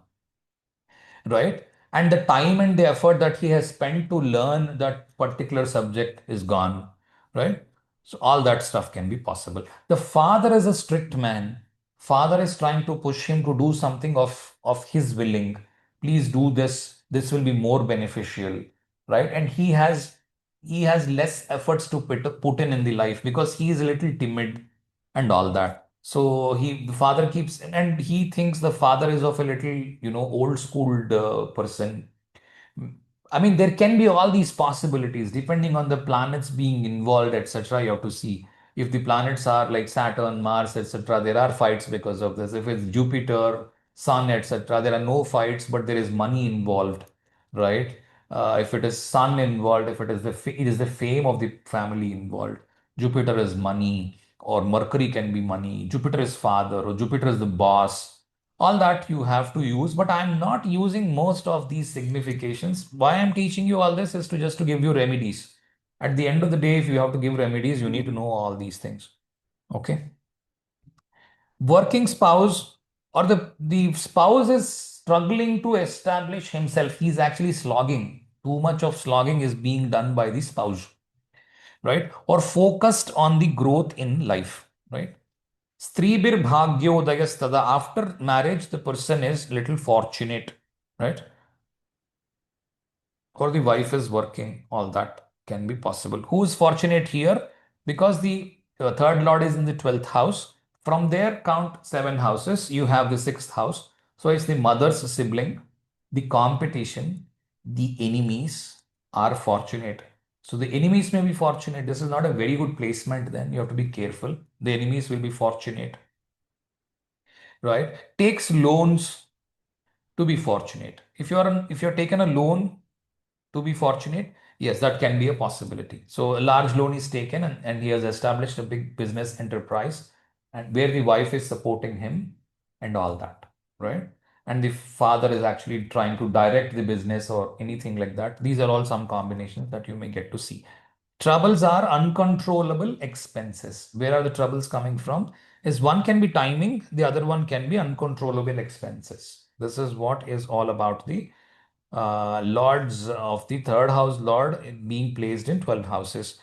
right? And the time and the effort that he has spent to learn that particular subject is gone, right? So all that stuff can be possible. The father is a strict man. Father is trying to push him to do something of his willing. Please do this. This will be more beneficial, right? And he has less efforts to put in the life because he is a little timid and all that. So the father keeps, and he thinks the father is of a little, old schooled person. I mean, there can be all these possibilities depending on the planets being involved, etc. You have to see if the planets are like Saturn, Mars, etc. There are fights because of this. If it's Jupiter, Sun, etc., there are no fights, but there is money involved, right? If it is Sun involved, if it is the fame of the family involved. Jupiter is money, or Mercury can be money. Jupiter is father, or Jupiter is the boss. All that you have to use, but I'm not using most of these significations. Why I'm teaching you all this is to just to give you remedies. At the end of the day, if you have to give remedies, you need to know all these things. Okay. Working spouse, or the spouse is struggling to establish himself. He's actually slogging. Too much of slogging is being done by the spouse, right? Or focused on the growth in life, right? Stribir bhagyodayastada. After marriage, the person is little fortunate, right? Or the wife is working, all that can be possible. Who is fortunate here? Because the third lord is in the 12th house. From there, count 7 houses. You have the 6th house. So it's the mother's sibling, the competition, the enemies are fortunate. So the enemies may be fortunate. This is not a very good placement, then you have to be careful. The enemies will be fortunate, right? Takes loans to be fortunate. If you're taken a loan to be fortunate, yes, that can be a possibility. So a large loan is taken and he has established a big business enterprise and where the wife is supporting him and all that, right? And the father is actually trying to direct the business or anything like that. These are all some combinations that you may get to see. Troubles are uncontrollable expenses. Where are the troubles coming from? Is one can be timing, the other one can be uncontrollable expenses. This is what is all about the lords of the third house lord being placed in 12 houses.